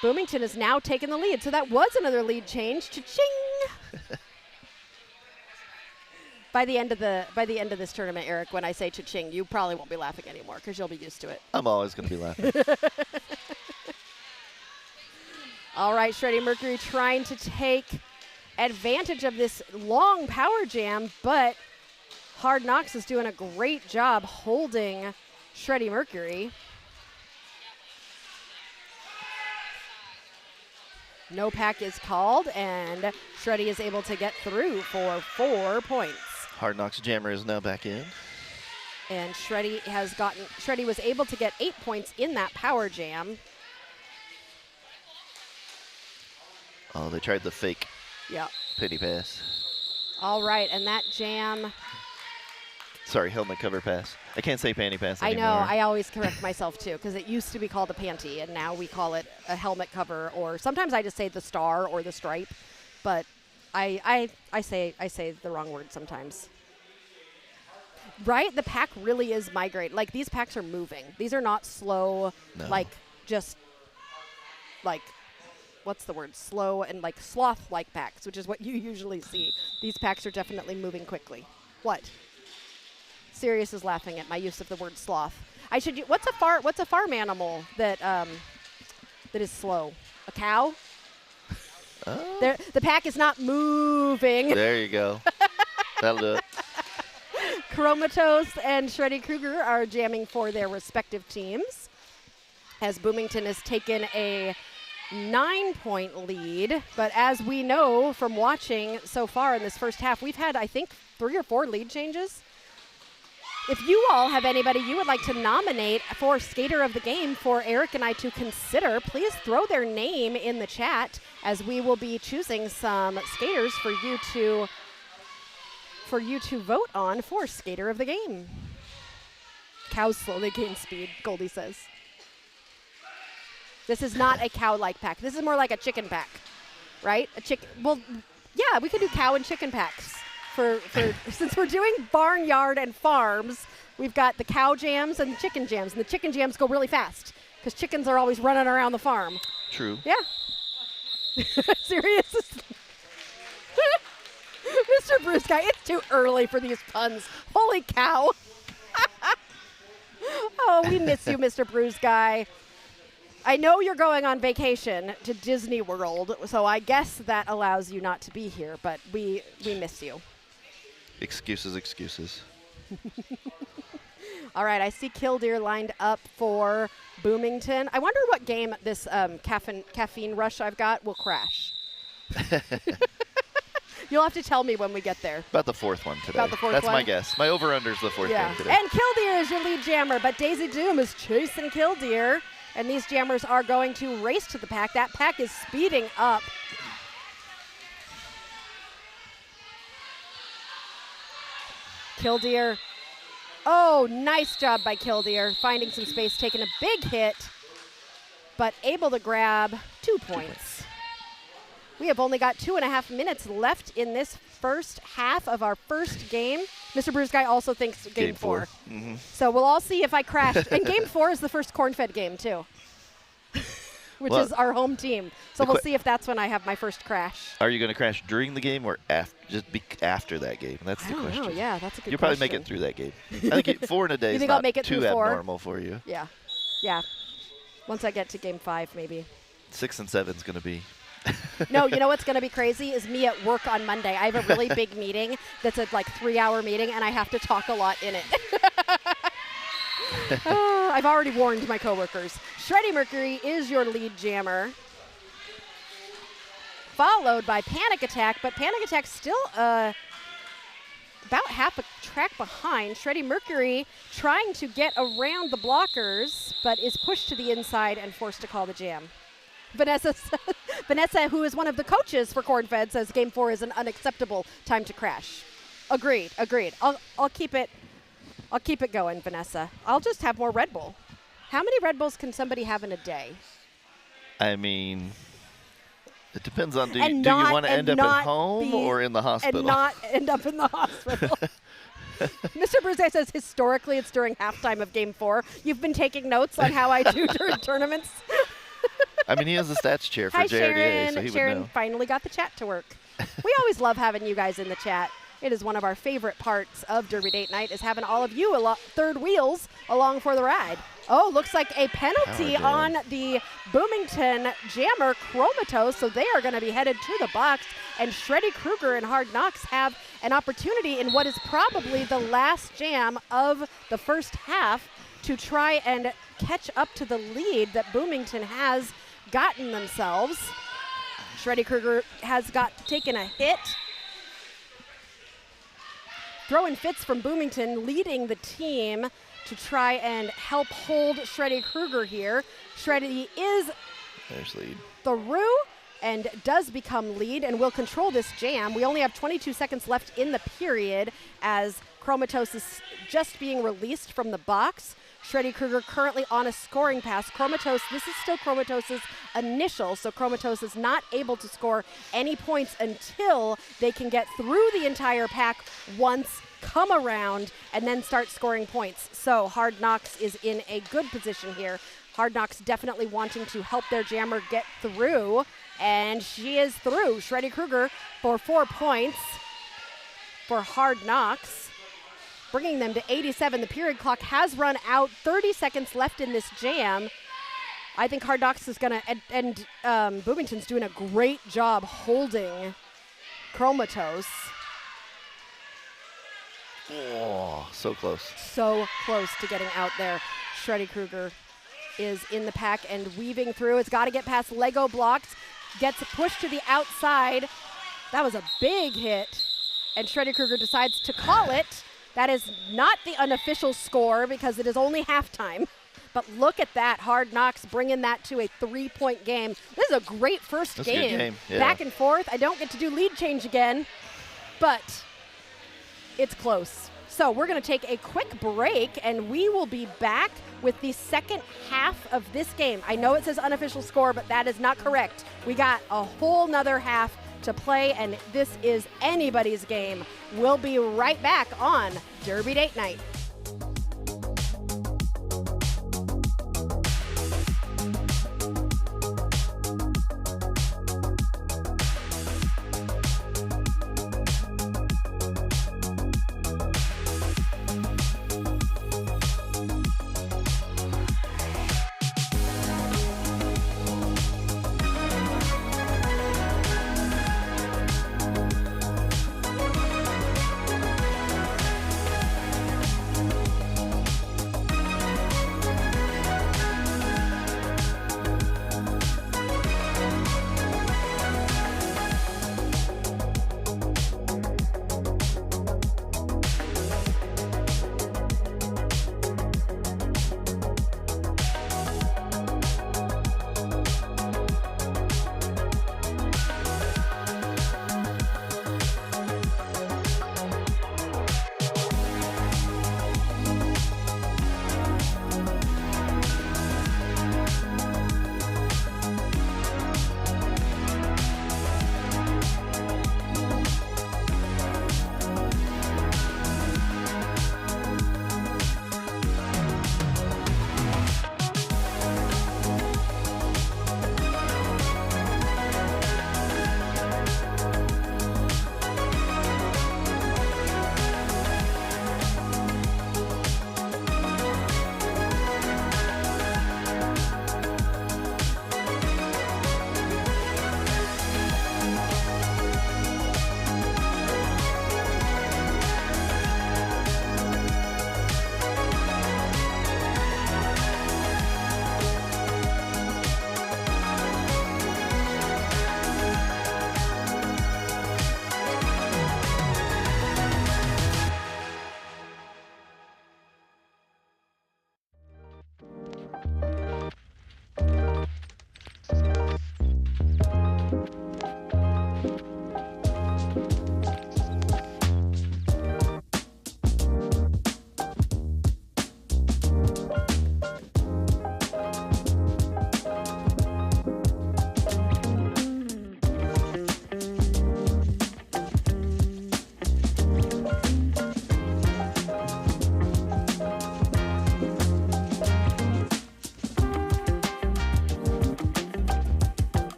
Boomington has now taken the lead, so that was another lead change. Cha-ching! By the end of this tournament, Eric, when I say cha-ching, you probably won't be laughing anymore because you'll be used to it. I'm always going to be laughing. All right, Shreddy Mercury trying to take advantage of this long power jam, but Hard Knox is doing a great job holding Shreddy Mercury. No pack is called, and Shreddy is able to get through for 4 points. Hard Knox Jammer is now back in. And Shreddy was able to get 8 points in that power jam. Oh, they tried the fake penny pass. All right, and that jam. Sorry, helmet cover pass. I can't say panty pass anymore. I know, I always correct myself too, because it used to be called a panty, and now we call it a helmet cover, or sometimes I just say the star or the stripe, but I say the wrong word sometimes. Right? The pack really is migrating. Like, these packs are moving. These are not slow, what's the word? Slow and like sloth-like packs, which is what you usually see. These packs are definitely moving quickly. What? Sirius is laughing at my use of the word sloth. What's a farm animal that that is slow? A cow? Oh. The pack is not moving. There you go. That'll do it. Chromatos and Shreddy Krueger are jamming for their respective teams, as Boomington has taken a 9-point lead. But as we know from watching so far in this first half, we've had, I think, 3 or 4 lead changes. If you all have anybody you would like to nominate for Skater of the Game for Eric and I to consider, please throw their name in the chat, as we will be choosing some skaters for you to vote on for Skater of the Game. Cows slowly gain speed, Goldie says. This is not a cow-like pack. This is more like a chicken pack, right? Well, yeah, we could do cow and chicken packs. For since we're doing barnyard and farms, we've got the cow jams and the chicken jams, and the chicken jams go really fast because chickens are always running around the farm. True. Yeah. Serious? Mr. Bruce Guy, it's too early for these puns. Holy cow. Oh, we miss you, Mr. Bruce Guy. I know you're going on vacation to Disney World, so I guess that allows you not to be here, but we miss you. Excuses. All right, I see Killdeer lined up for Boomington. I wonder what game this caffeine rush I've got will crash. You'll have to tell me when we get there. About the 4th one today. About the 4th one? That's my guess. My over-under's the 4th game today. And Killdeer is your lead jammer, but Daisy Doom is chasing Killdeer. And these jammers are going to race to the pack. That pack is speeding up. Killdeer. Oh, nice job by Killdeer. Finding some space, taking a big hit, but able to grab 2 points. We have only got 2.5 minutes left in this first half of our first game. Mr. Bruce Guy also thinks game 4. Mm-hmm. So we'll all see if I crashed. And game 4 is the first corn-fed game, too, which is our home team. So we'll see if that's when I have my first crash. Are you going to crash during the game or after that game? That's the question. Oh, yeah, that's a good You'll question. probably make it through that game. I think 4 in a day is think I'll not make it too through 4? abnormal for you. Yeah. Once I get to game 5, maybe. 6 and 7 is going to be. No, you know what's going to be crazy is me at work on Monday. I have a really big meeting that's a 3-hour meeting, and I have to talk a lot in it. I've already warned my coworkers. Shreddy Mercury is your lead jammer, followed by Panic Attack, but Panic Attack's still about half a track behind. Shreddy Mercury trying to get around the blockers, but is pushed to the inside and forced to call the jam. Vanessa, who is one of the coaches for Cornfed, says game 4 is an unacceptable time to crash. Agreed. I'll keep it going, Vanessa. I'll just have more Red Bull. How many Red Bulls can somebody have in a day? I mean, it depends on do you want to end up at home or in the hospital? And not end up in the hospital. Mr. Bruce says historically it's during halftime of game 4. You've been taking notes on how I do during tournaments. I mean, he has the stats chair for Hi, JRDA, Sharon. so he Sharon would know. finally got the chat to work. We always love having you guys in the chat. It is one of our favorite parts of Derby Date Night is having all of you third wheels along for the ride. Oh, looks like a penalty on the Boomington jammer Chromatos, so they are going to be headed to the box, and Shreddy Krueger and Hard Knox have an opportunity in what is probably the last jam of the first half to try and catch up to the lead that Boomington has gotten themselves. Shreddy Krueger has taken a hit. Throwing fits from Boomington, leading the team to try and help hold Shreddy Krueger here. Shreddy is through and does become lead and will control this jam. We only have 22 seconds left in the period as Chromatos is just being released from the box. Shreddy Krueger currently on a scoring pass. Chromatos, this is still Chromatos' initial, so Chromatos is not able to score any points until they can get through the entire pack once, come around, and then start scoring points. So Hard Knox is in a good position here. Hard Knox definitely wanting to help their jammer get through, and she is through. Shreddy Krueger for 4 points for Hard Knox, bringing them to 87. The period clock has run out. 30 seconds left in this jam. I think Hard Knox is going to, and Boomington's doing a great job holding Chromatos. Oh, so close. So close to getting out there. Shreddy Krueger is in the pack and weaving through. It's got to get past Lego blocks. Gets pushed to the outside. That was a big hit. And Shreddy Krueger decides to call it. That is not the unofficial score because it is only halftime. But look at that. Hard Knox bringing that to a 3-point game. This is a great first game. That's a good game. Yeah. Back and forth. I don't get to do lead change again, but it's close. So we're going to take a quick break, and we will be back with the second half of this game. I know it says unofficial score, but that is not correct. We got a whole nother half to play, and this is anybody's game. We'll be right back on Derby Date Night.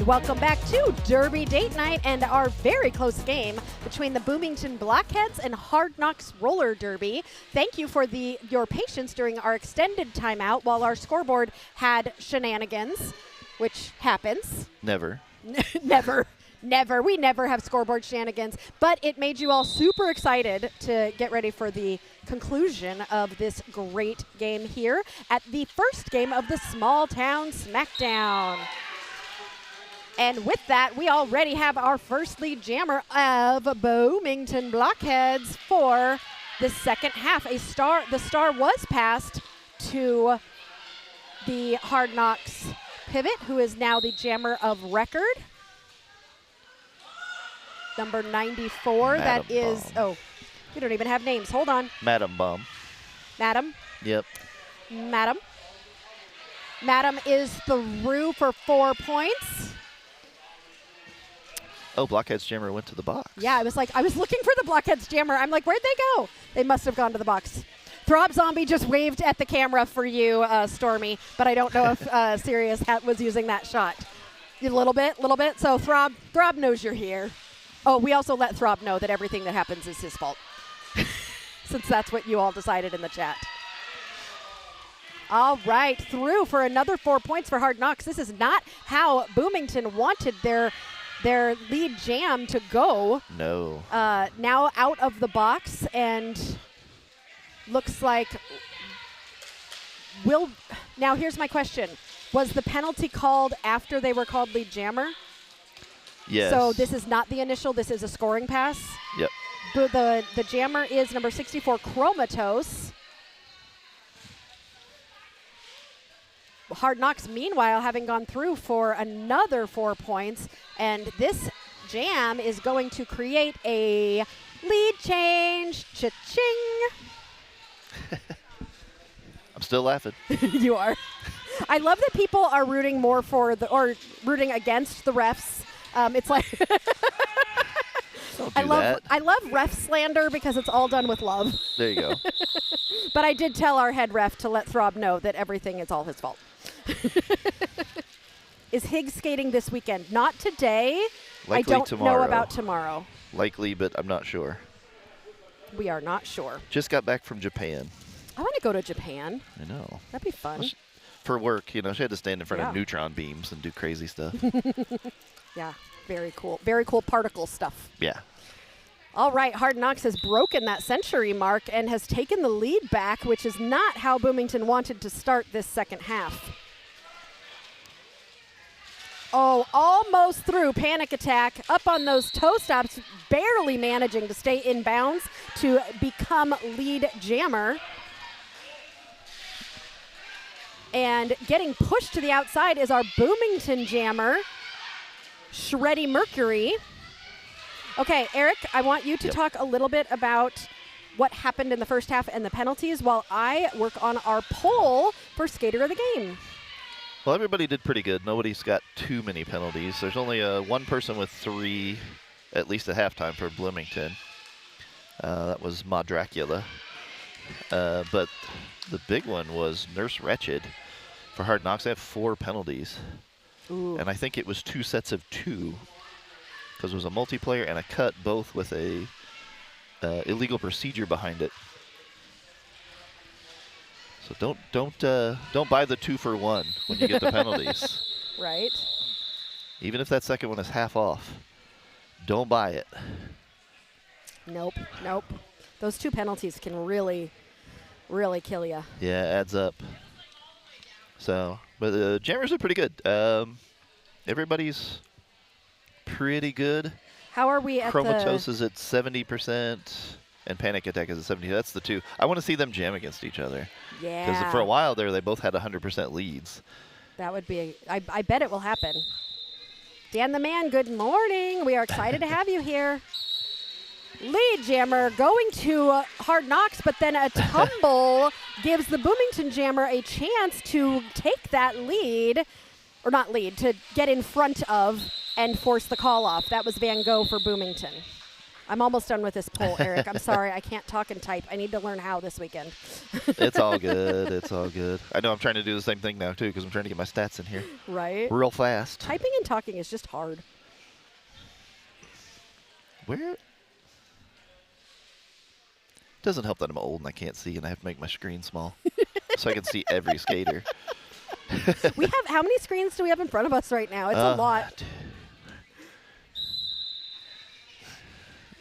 Welcome back to Derby Date Night and our very close game between the Boomington Blockheads and Hard Knox Roller Derby. Thank you for your patience during our extended timeout while our scoreboard had shenanigans, which happens. Never. Never. Never. We never have scoreboard shenanigans, but it made you all super excited to get ready for the conclusion of this great game here at the first game of the Smalltown Smackdown. And with that, we already have our first lead jammer of Boomington Blockheads for the second half. The star was passed to the Hard Knox Pivot, who is now the jammer of record. Number 94, Madam that is, Bum. oh, we don't even have names. Hold on. Madam Bum. Madam. Yep. Madam. Madam is through for 4 points. Oh, Blockheads Jammer went to the box. Yeah, I was looking for the Blockheads jammer. I'm like, where'd they go? They must have gone to the box. Throb Zombie just waved at the camera for you, Stormy, but I don't know if Sirius was using that shot. A little bit. So Throb knows you're here. Oh, we also let Throb know that everything that happens is his fault, since that's what you all decided in the chat. All right, through for another 4 points for Hard Knox. This is not how Boomington wanted their lead jam to go. No. Now out of the box, and looks like now here's my question. Was the penalty called after they were called lead jammer? Yes. So this is not the initial, this is a scoring pass? Yep. The jammer is number 64, Chromatos. Hard Knox, meanwhile, having gone through for another 4 points, and this jam is going to create a lead change. Cha-ching! I'm still laughing. You are. I love that people are rooting more for or rooting against the refs. It's like Don't do that. I love ref slander because it's all done with love. There you go. But I did tell our head ref to let Throb know that everything is all his fault. Is Higgs skating this weekend? Not today. Likely I don't tomorrow. know about tomorrow. Likely, but I'm not sure. We are not sure. Just got back from Japan. I want to go to Japan. I know. That'd be fun. For work, she had to stand in front Yeah. of neutron beams and do crazy stuff. Yeah, very cool. Very cool particle stuff. Yeah. All right, Hard Knox has broken that century mark and has taken the lead back, which is not how Boomington wanted to start this second half. Oh, almost through. Panic attack up on those toe stops, barely managing to stay in bounds to become lead jammer. And getting pushed to the outside is our Boomington jammer, Shreddy Mercury. Okay, Eric, I want you to talk a little bit about what happened in the first half and the penalties while I work on our poll for Skater of the Game. Well, everybody did pretty good. Nobody's got too many penalties. There's only one person with 3, at least at halftime for Bloomington. That was Ma Dracula. But the big one was Nurse Wretched for Hard Knocks. They have 4 penalties. Ooh. And I think it was 2 sets of 2 because it was a multiplayer and a cut, both with a illegal procedure behind it. So don't buy the 2-for-1 when you get the penalties. Right. Even if that second one is half off, don't buy it. Nope. Those 2 penalties can really, really kill you. Yeah, it adds up. So, but the jammers are pretty good. Everybody's pretty good. How are we at Chromatos is at 70%, and Panic Attack is at 70. That's the 2. I want to see them jam against each other. Yeah. Because for a while there, they both had 100% leads. That would be, I bet it will happen. Dan the Man, good morning. We are excited to have you here. Lead jammer going to Hard Knocks, but then a tumble gives the Boomington jammer a chance to take that lead, or not lead, to get in front of and force the call off. That was Van Gogh for Boomington. I'm almost done with this poll, Eric. I'm sorry. I can't talk and type. I need to learn how this weekend. It's all good. It's all good. I know I'm trying to do the same thing now, too, because I'm trying to get my stats in here. Right? Real fast. Typing and talking is just hard. Where? Doesn't help that I'm old and I can't see and I have to make my screen small so I can see every skater. We have, how many screens do we have in front of us right now? It's a lot.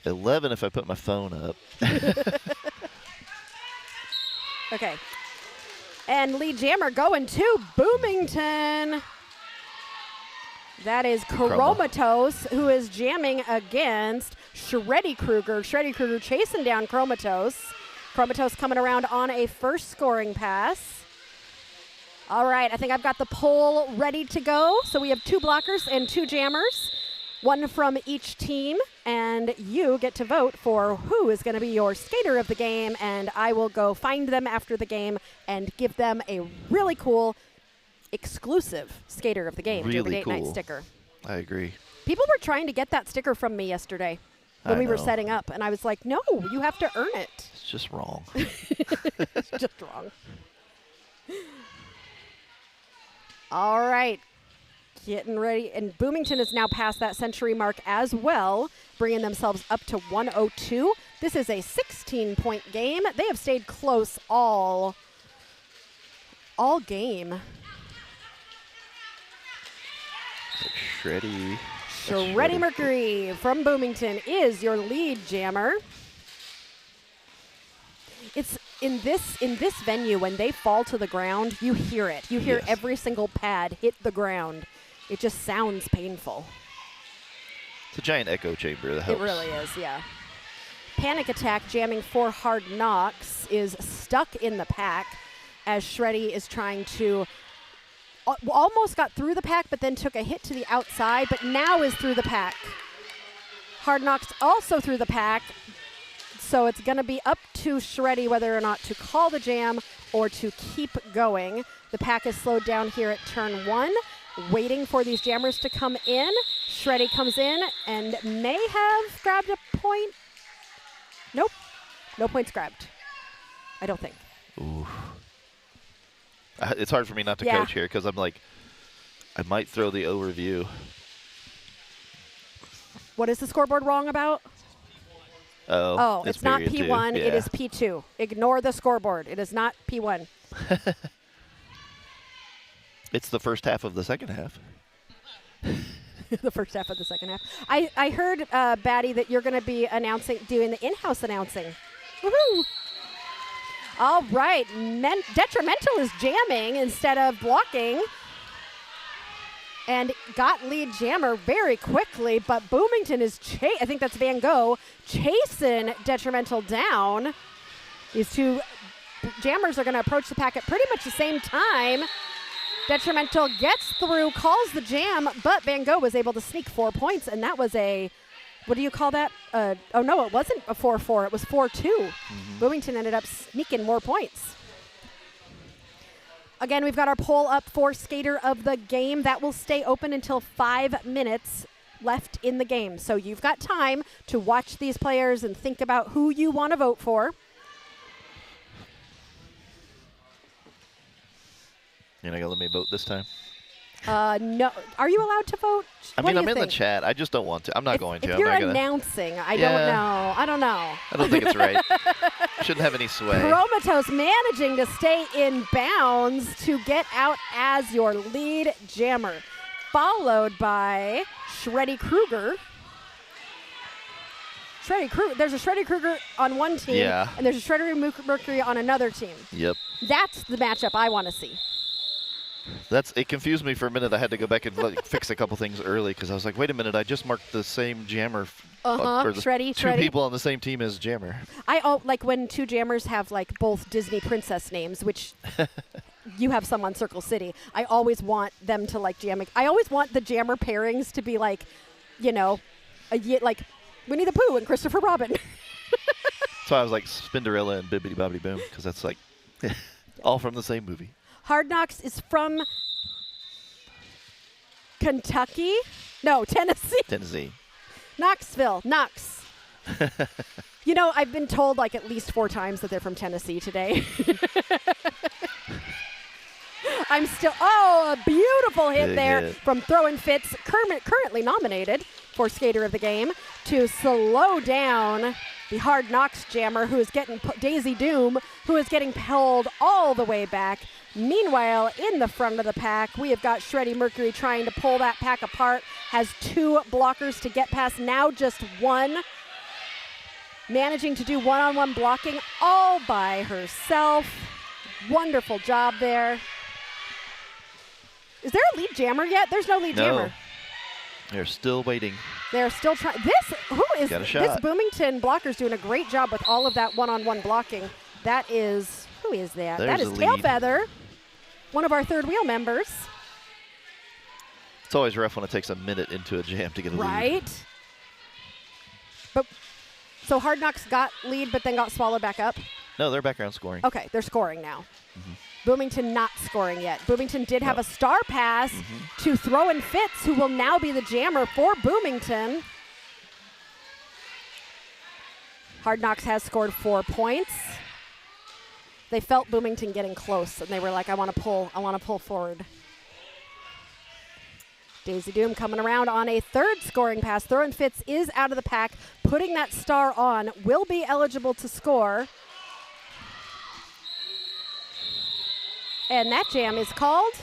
11 if I put my phone up. Okay. And lead jammer going to Boomington. That is Chromatos, who is jamming against Shreddy Kruger. Shreddy Kruger chasing down Chromatos. Chromatos coming around on a first scoring pass. All right, I think I've got the poll ready to go. So we have 2 blockers and 2 jammers, 1 from each team, and you get to vote for who is going to be your skater of the game, and I will go find them after the game and give them a really cool exclusive skater of the game, Really Date Night cool. sticker. I agree. People were trying to get that sticker from me yesterday when we were setting up, and I was like, no, you have to earn it. It's just wrong. It's just wrong. All right. Getting ready. And Boomington is now past that century mark as well, bringing themselves up to 102. This is a 16-point game. They have stayed close all game. Shreddy Mercury from Boomington is your lead jammer. It's in this venue, when they fall to the ground, you hear it. You hear every single pad hit the ground. It just sounds painful. It's a giant echo chamber that helps. It really is, yeah. Panic Attack jamming for Hard Knox is stuck in the pack as Shreddy is trying to almost got through the pack, but then took a hit to the outside, but now is through the pack. Hard Knox also through the pack, so it's going to be up to Shreddy whether or not to call the jam or to keep going. The pack is slowed down here at turn 1, waiting for these jammers to come in. Shreddy comes in and may have grabbed a point. Nope. No points grabbed. I don't think. Ooh. It's hard for me not to coach here because I'm like, I might throw the overview. What is the scoreboard wrong about? Oh, it's not P1. Yeah. It is P2. Ignore the scoreboard. It is not P1. It's the first half of the second half. The first half of the second half. I heard, Batty, that you're going to be doing the in-house announcing. Woohoo! All right, Detrimental is jamming instead of blocking and got lead jammer very quickly, but Boomington is, I think that's Van Gogh, chasing Detrimental down. These 2 jammers are going to approach the pack at pretty much the same time. Detrimental gets through, calls the jam, but Van Gogh was able to sneak 4 points, and that was a, what do you call that? Oh, no, it wasn't a 4-4. It was 4-2. Boomington ended up sneaking more points. Again, we've got our poll up for skater of the game. That will stay open until 5 minutes left in the game. So you've got time to watch these players and think about who you want to vote for. You're not going to let me vote this time? No. Are you allowed to vote? I mean, I'm in the chat. I just don't want to. I'm not going to. If you're I'm not announcing, I don't know. I don't know. I don't think it's right. Shouldn't have any sway. Chromatos managing to stay in bounds to get out as your lead jammer, followed by Shreddy Kruger. There's a Shreddy Kruger on one team, and there's a Shreddy Mercury on another team. Yep. That's the matchup I want to see. It confused me for a minute. I had to go back and fix a couple things early because I was like, wait a minute, I just marked the same jammer. For the Shreddy. 2 people on the same team as jammer. I like when 2 jammers have like both Disney princess names, which you have some on Circle City. I always want them to like jam. I always want the jammer pairings to be like, like Winnie the Pooh and Christopher Robin. So I was like Spinderella and Bibbidi Bobbidi Boom because that's like all from the same movie. Hard Knox is from Kentucky. No, Tennessee. Tennessee. Knoxville. Knox. You know, I've been told like at least 4 times that they're from Tennessee today. I'm still, a beautiful hit Big there hit. from Throwin' Fits, currently nominated for Skater of the Game, to slow down the Hard Knox jammer, who is getting, Daisy Doom, who is getting pulled all the way back. Meanwhile, in the front of the pack, we have got Shreddy Mercury trying to pull that pack apart, has 2 blockers to get past, now just 1. Managing to do one-on-one blocking all by herself. Wonderful job there. Is there a lead jammer yet? There's no lead jammer. They're still waiting. They're still trying. Got a shot. This Boomington blocker's doing a great job with all of that one-on-one blocking. That is, who is that? There's That is the Tail lead. Feather, one of our third wheel members. It's always rough when it takes a minute into a jam to get a lead. Right. But so Hard Knocks got lead, but then got swallowed back up. No, they're back around scoring. Okay, they're scoring now. Boomington not scoring yet. Boomington did have No. a star pass to Throwin' Fits, who will now be the jammer for Boomington. Hard Knocks has scored 4 points. They felt Boomington getting close, and they were like, I want to pull forward. Daisy Doom coming around on a 3rd scoring pass. Throwin' Fits is out of the pack, putting that star on, will be eligible to score. And that jam is called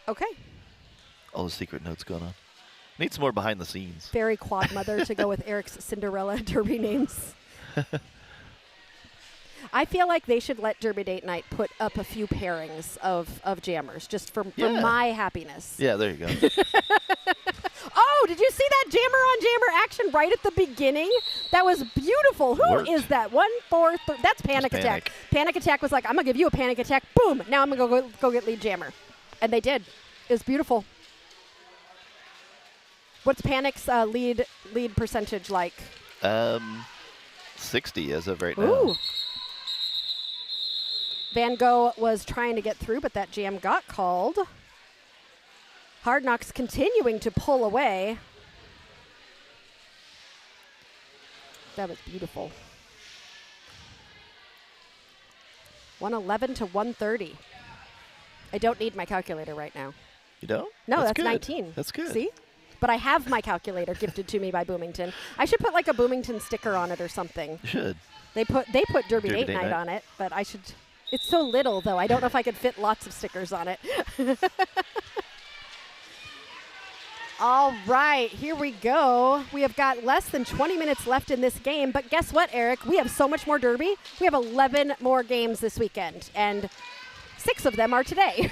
okay. All the secret notes going on. Need some more behind the scenes. Very quad mother to go with Eric's Cinderella Derby names. I feel like they should let Derby Date Night put up a few pairings of jammers just for my happiness. Yeah, there you go. Oh, did you see that jammer on jammer action right at the beginning? That was beautiful. Who is Worked. that? 1, 4, 3. That's Panic It's Attack. Panic. Panic Attack was like, I'm going to give you a panic attack. Boom. Now I'm going to go get lead jammer. And they did. It was beautiful. What's Panic's lead percentage like? 60 as of right now. Ooh. Van Gogh was trying to get through, but that jam got called. Hard Knocks continuing to pull away. That was beautiful. 111 to 130. I don't need my calculator right now. You don't? No, that's good. 19. That's good. See? But I have my calculator gifted to me by Boomington. I should put like a Boomington sticker on it or something. You should. They put Derby Derby Date Date Night Night. on it, but I should. It's so little though. I don't know if I could fit lots of stickers on it. All right, here we go. We have got less than 20 minutes left in this game, but guess what, Eric? We have so much more Derby. We have 11 more games this weekend, and 6 of them are today.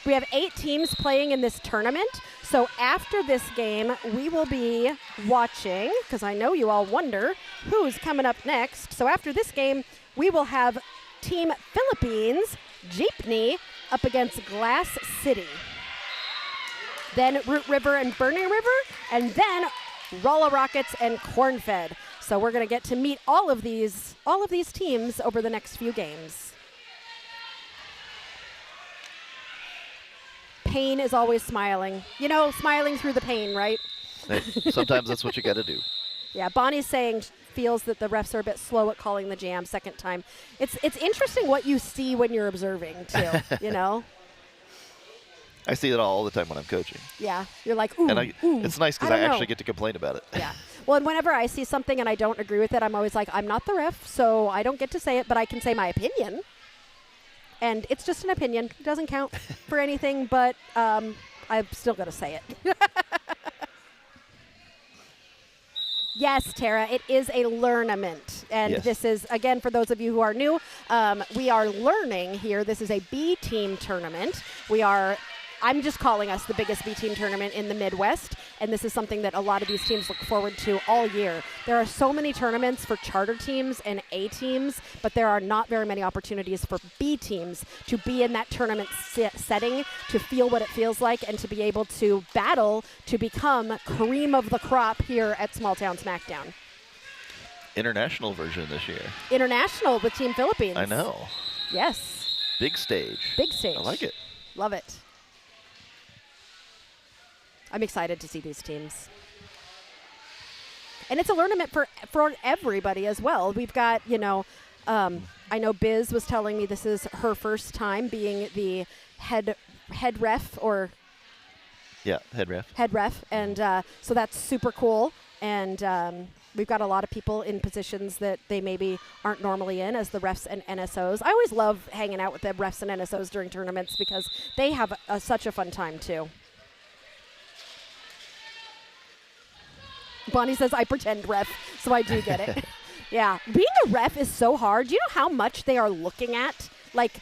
We have 8 teams playing in this tournament. So after this game, we will be watching, because I know you all wonder who's coming up next. So after this game, we will have Team Philippines, Jeepney, up against Glass City. Then Root River and Burning River, and then Rolla Rockets and Cornfed. So we're going to get to meet all of these teams over the next few games. Pain is always smiling. You know, smiling through the pain, right? Sometimes that's what you got to do. Yeah, Bonnie's saying feels that the refs are a bit slow at calling the jam second time. It's interesting what you see when you're observing, too, you know? I see it all the time when I'm coaching. Yeah, you're like, ooh, And ooh. it's nice because I I don't actually know. get to complain about it. Yeah. Well, and whenever I see something and I don't agree with it, I'm always like, I'm not the ref, so I don't get to say it, but I can say my opinion. And it's just an opinion. It doesn't count for anything, but I'm still going to say it. Yes, Tara, it is a learnament. And Yes. this is, again, for those of you who are new, we are learning here. This is a B-team tournament. I'm just calling us the biggest B-team tournament in the Midwest, and this is something that a lot of these teams look forward to all year. There are so many tournaments for charter teams and A teams, but there are not very many opportunities for B teams to be in that tournament setting, to feel what it feels like, and to be able to battle to become cream of the crop here at Smalltown Smackdown. international version this year. International with Team Philippines. I know. Yes. Big stage. Big stage. I like it. Love it. I'm excited to see these teams. And it's a tournament for everybody as well. We've got, I know Biz was telling me this is her first time being the head ref or... Yeah, head ref. Head ref. And so that's super cool. And we've got a lot of people in positions that they maybe aren't normally in as the refs and NSOs. I always love hanging out with the refs and NSOs during tournaments because they have such a fun time too. Bonnie says, I pretend ref, so I do get it. Yeah, being a ref is so hard. Do you know how much they are looking at? Like,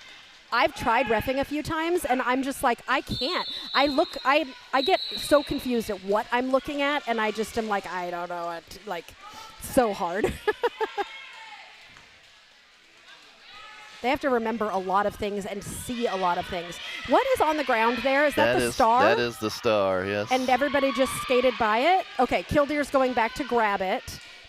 I've tried reffing a few times, and I'm just like, I can't. I get so confused at what I'm looking at, and I just am like, I don't know. So hard. They have to remember a lot of things and see a lot of things. What is on the ground there? Is that the star? That is the star, yes. And everybody just skated by it? Okay, Killdeer's going back to grab it.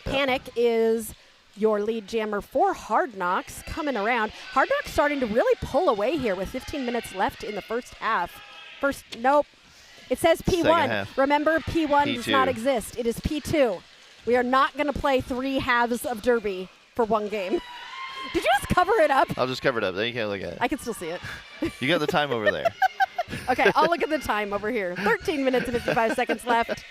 Yeah. Panic is your lead jammer for Hard Knocks coming around. Hard Knocks starting to really pull away here with 15 minutes left in the first half. Nope. It says P1. Remember, P1 does not exist. It is P2. We are not going to play 3 halves of Derby for one game. Did you just cover it up? I'll just cover it up. Then you can't look at it. I can still see it. You got the time over there. Okay, I'll look at the time over here. 13 minutes and 55 seconds left.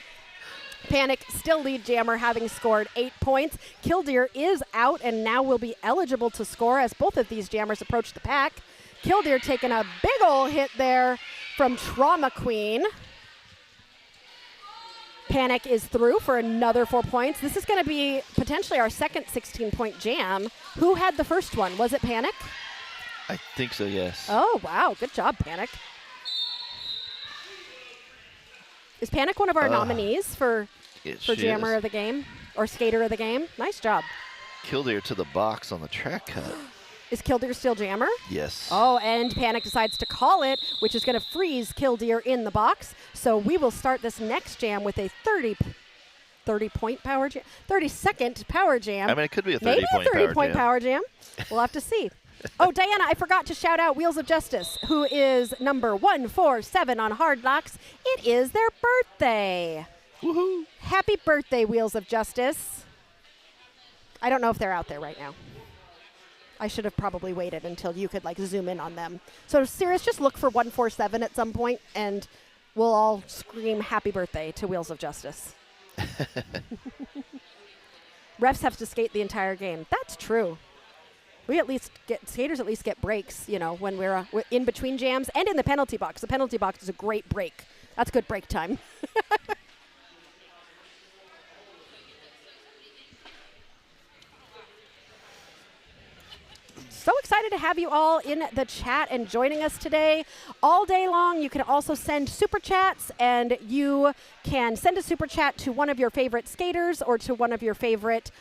Panic, still lead jammer, having scored 8 points. Killdeer is out and now will be eligible to score as both of these jammers approach the pack. Killdeer taking a big ol' hit there from Trauma Queen. Panic is through for another 4 points. This is going to be potentially our second 16-point jam. Who had the first one? Was it Panic? I think so, yes. Oh, wow. Good job, Panic. Is Panic one of our nominees for Jammer of the Game or Skater of the Game? Nice job. Killdeer to the box on the track cut. Is Killdeer still jammer? Yes. Oh, and Panic decides to call it, which is going to freeze Killdeer in the box. So we will start this next jam with a 30-point power jam, 30-second power jam. I mean, it could be a 30-point Maybe a 30-point power jam. We'll have to see. Oh, Diana, I forgot to shout out Wheels of Justice, who is number 147 on Hard Knocks. It is their birthday. Woohoo. Happy birthday, Wheels of Justice. I don't know if they're out there right now. I should have probably waited until you could zoom in on them. So Sirius, just look for 147 at some point, and we'll all scream happy birthday to Wheels of Justice. Refs have to skate the entire game. That's true. Skaters at least get breaks, when we're in between jams and in the penalty box. The penalty box is a great break. That's good break time. So excited to have you all in the chat and joining us today all day long. You can also send super chats, and you can send a super chat to one of your favorite skaters or to one of your favorite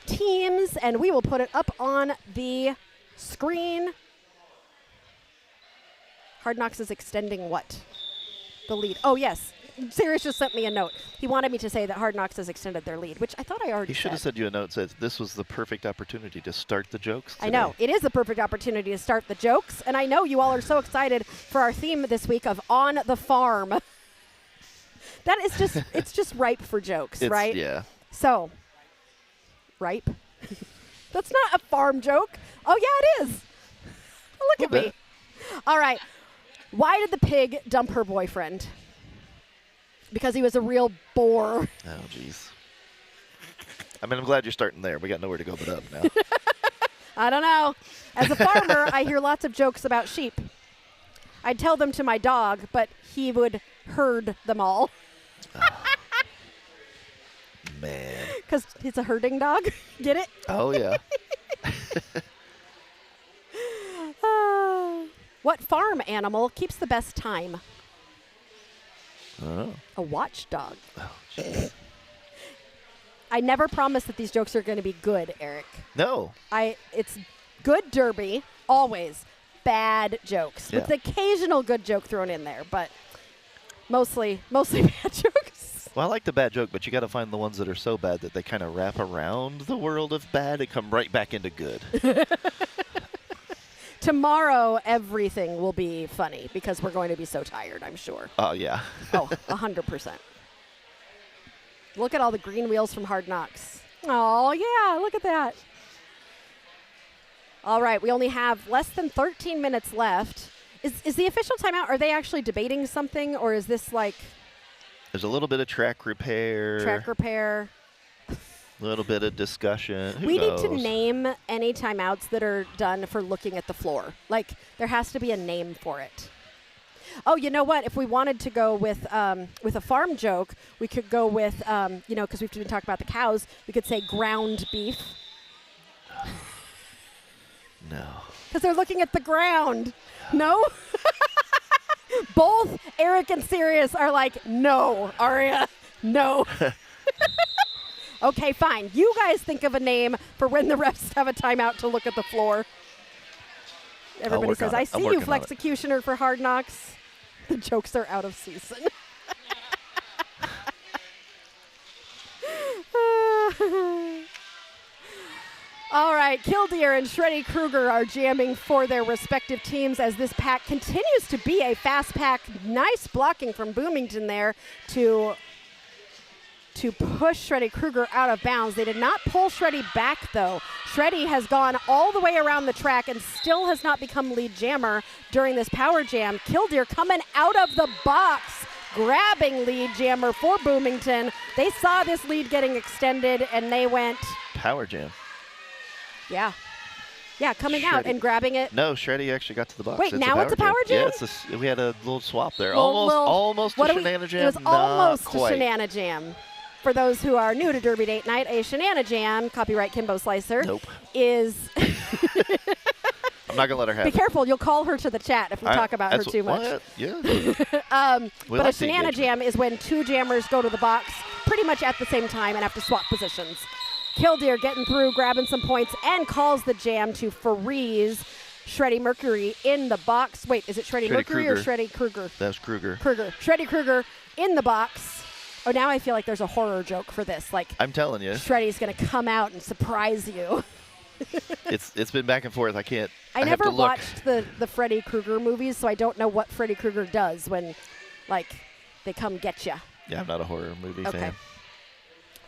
teams, and we will put it up on the screen. Hard Knocks is extending what? The lead. Oh, yes. Sirius just sent me a note. He wanted me to say that Hard Knocks has extended their lead, which I thought I already said. He should have sent you a note that says this was the perfect opportunity to start the jokes today. I know. It is the perfect opportunity to start the jokes, and I know you all are so excited for our theme this week of On the Farm. That is just, it's just ripe for jokes, right? Yeah. So, ripe? That's not a farm joke. Oh, yeah, it is. Look at me. All right. Why did the pig dump her boyfriend? Because he was a real bore. Oh, jeez. I mean, I'm glad you're starting there. We got nowhere to go but up now. I don't know. As a farmer, I hear lots of jokes about sheep. I'd tell them to my dog, but he would herd them all. Man. Because he's a herding dog. Get it? Oh, yeah. What farm animal keeps the best time? Oh. A watchdog. Oh, jeez. I never promise that these jokes are going to be good, Eric. No. It's good derby, always. Bad jokes. Yeah. With the occasional good joke thrown in there, but mostly bad jokes. Well, I like the bad joke, but you got to find the ones that are so bad that they kind of wrap around the world of bad and come right back into good. Tomorrow, everything will be funny because we're going to be so tired, I'm sure. Oh, yeah. Oh, 100%. Look at all the green wheels from Hard Knocks. Oh, yeah, look at that. All right, we only have less than 13 minutes left. Is the official timeout, are they actually debating something, or is this like... There's a little bit of track repair. A little bit of discussion. Who knows? Need to name any timeouts that are done for looking at the floor. Like, there has to be a name for it. Oh, you know what? If we wanted to go with a farm joke, we could go with, because we've been talking about the cows, we could say ground beef. No. Because they're looking at the ground. No? Both Eric and Sirius are like, no, Aria, no. Okay, fine. You guys think of a name for when the refs have a timeout to look at the floor. Everybody says, I see you, Flexecutioner for Hard Knocks. The jokes are out of season. All right, Killdeer and Shreddy Krueger are jamming for their respective teams as this pack continues to be a fast pack. Nice blocking from Boomington there to push Shreddy Krueger out of bounds. They did not pull Shreddy back, though. Shreddy has gone all the way around the track and still has not become lead jammer during this power jam. Killdeer coming out of the box, grabbing lead jammer for Boomington. They saw this lead getting extended, and they went... Power jam. Yeah. Yeah, coming out and grabbing it. No, Shreddy actually got to the box. Wait, now it's a power jam? Yeah, we had a little swap there. Almost a shenana jam. It was almost a shenana jam. For those who are new to Derby Date Night, a shenana jam, copyright Kimbo Slicer, is... I'm not going to let her have Be it. careful, you'll call her to the chat if we talk about her too much. What? Yeah. But a shenana jam is when two jammers go to the box pretty much at the same time and have to swap positions. Killdeer getting through, grabbing some points, and calls the jam to freeze Shreddy Mercury in the box. Wait, is it Shreddy Mercury Krueger. or Shreddy Krueger? That's Krueger. Shreddy Krueger in the box. Oh, now I feel like there's a horror joke for this. Like, I'm telling you. Shreddy's going to come out and surprise you. It's been back and forth. I never watched the Freddy Krueger movies, so I don't know what Freddy Krueger does when, like, they come get you. Yeah, I'm not a horror movie fan.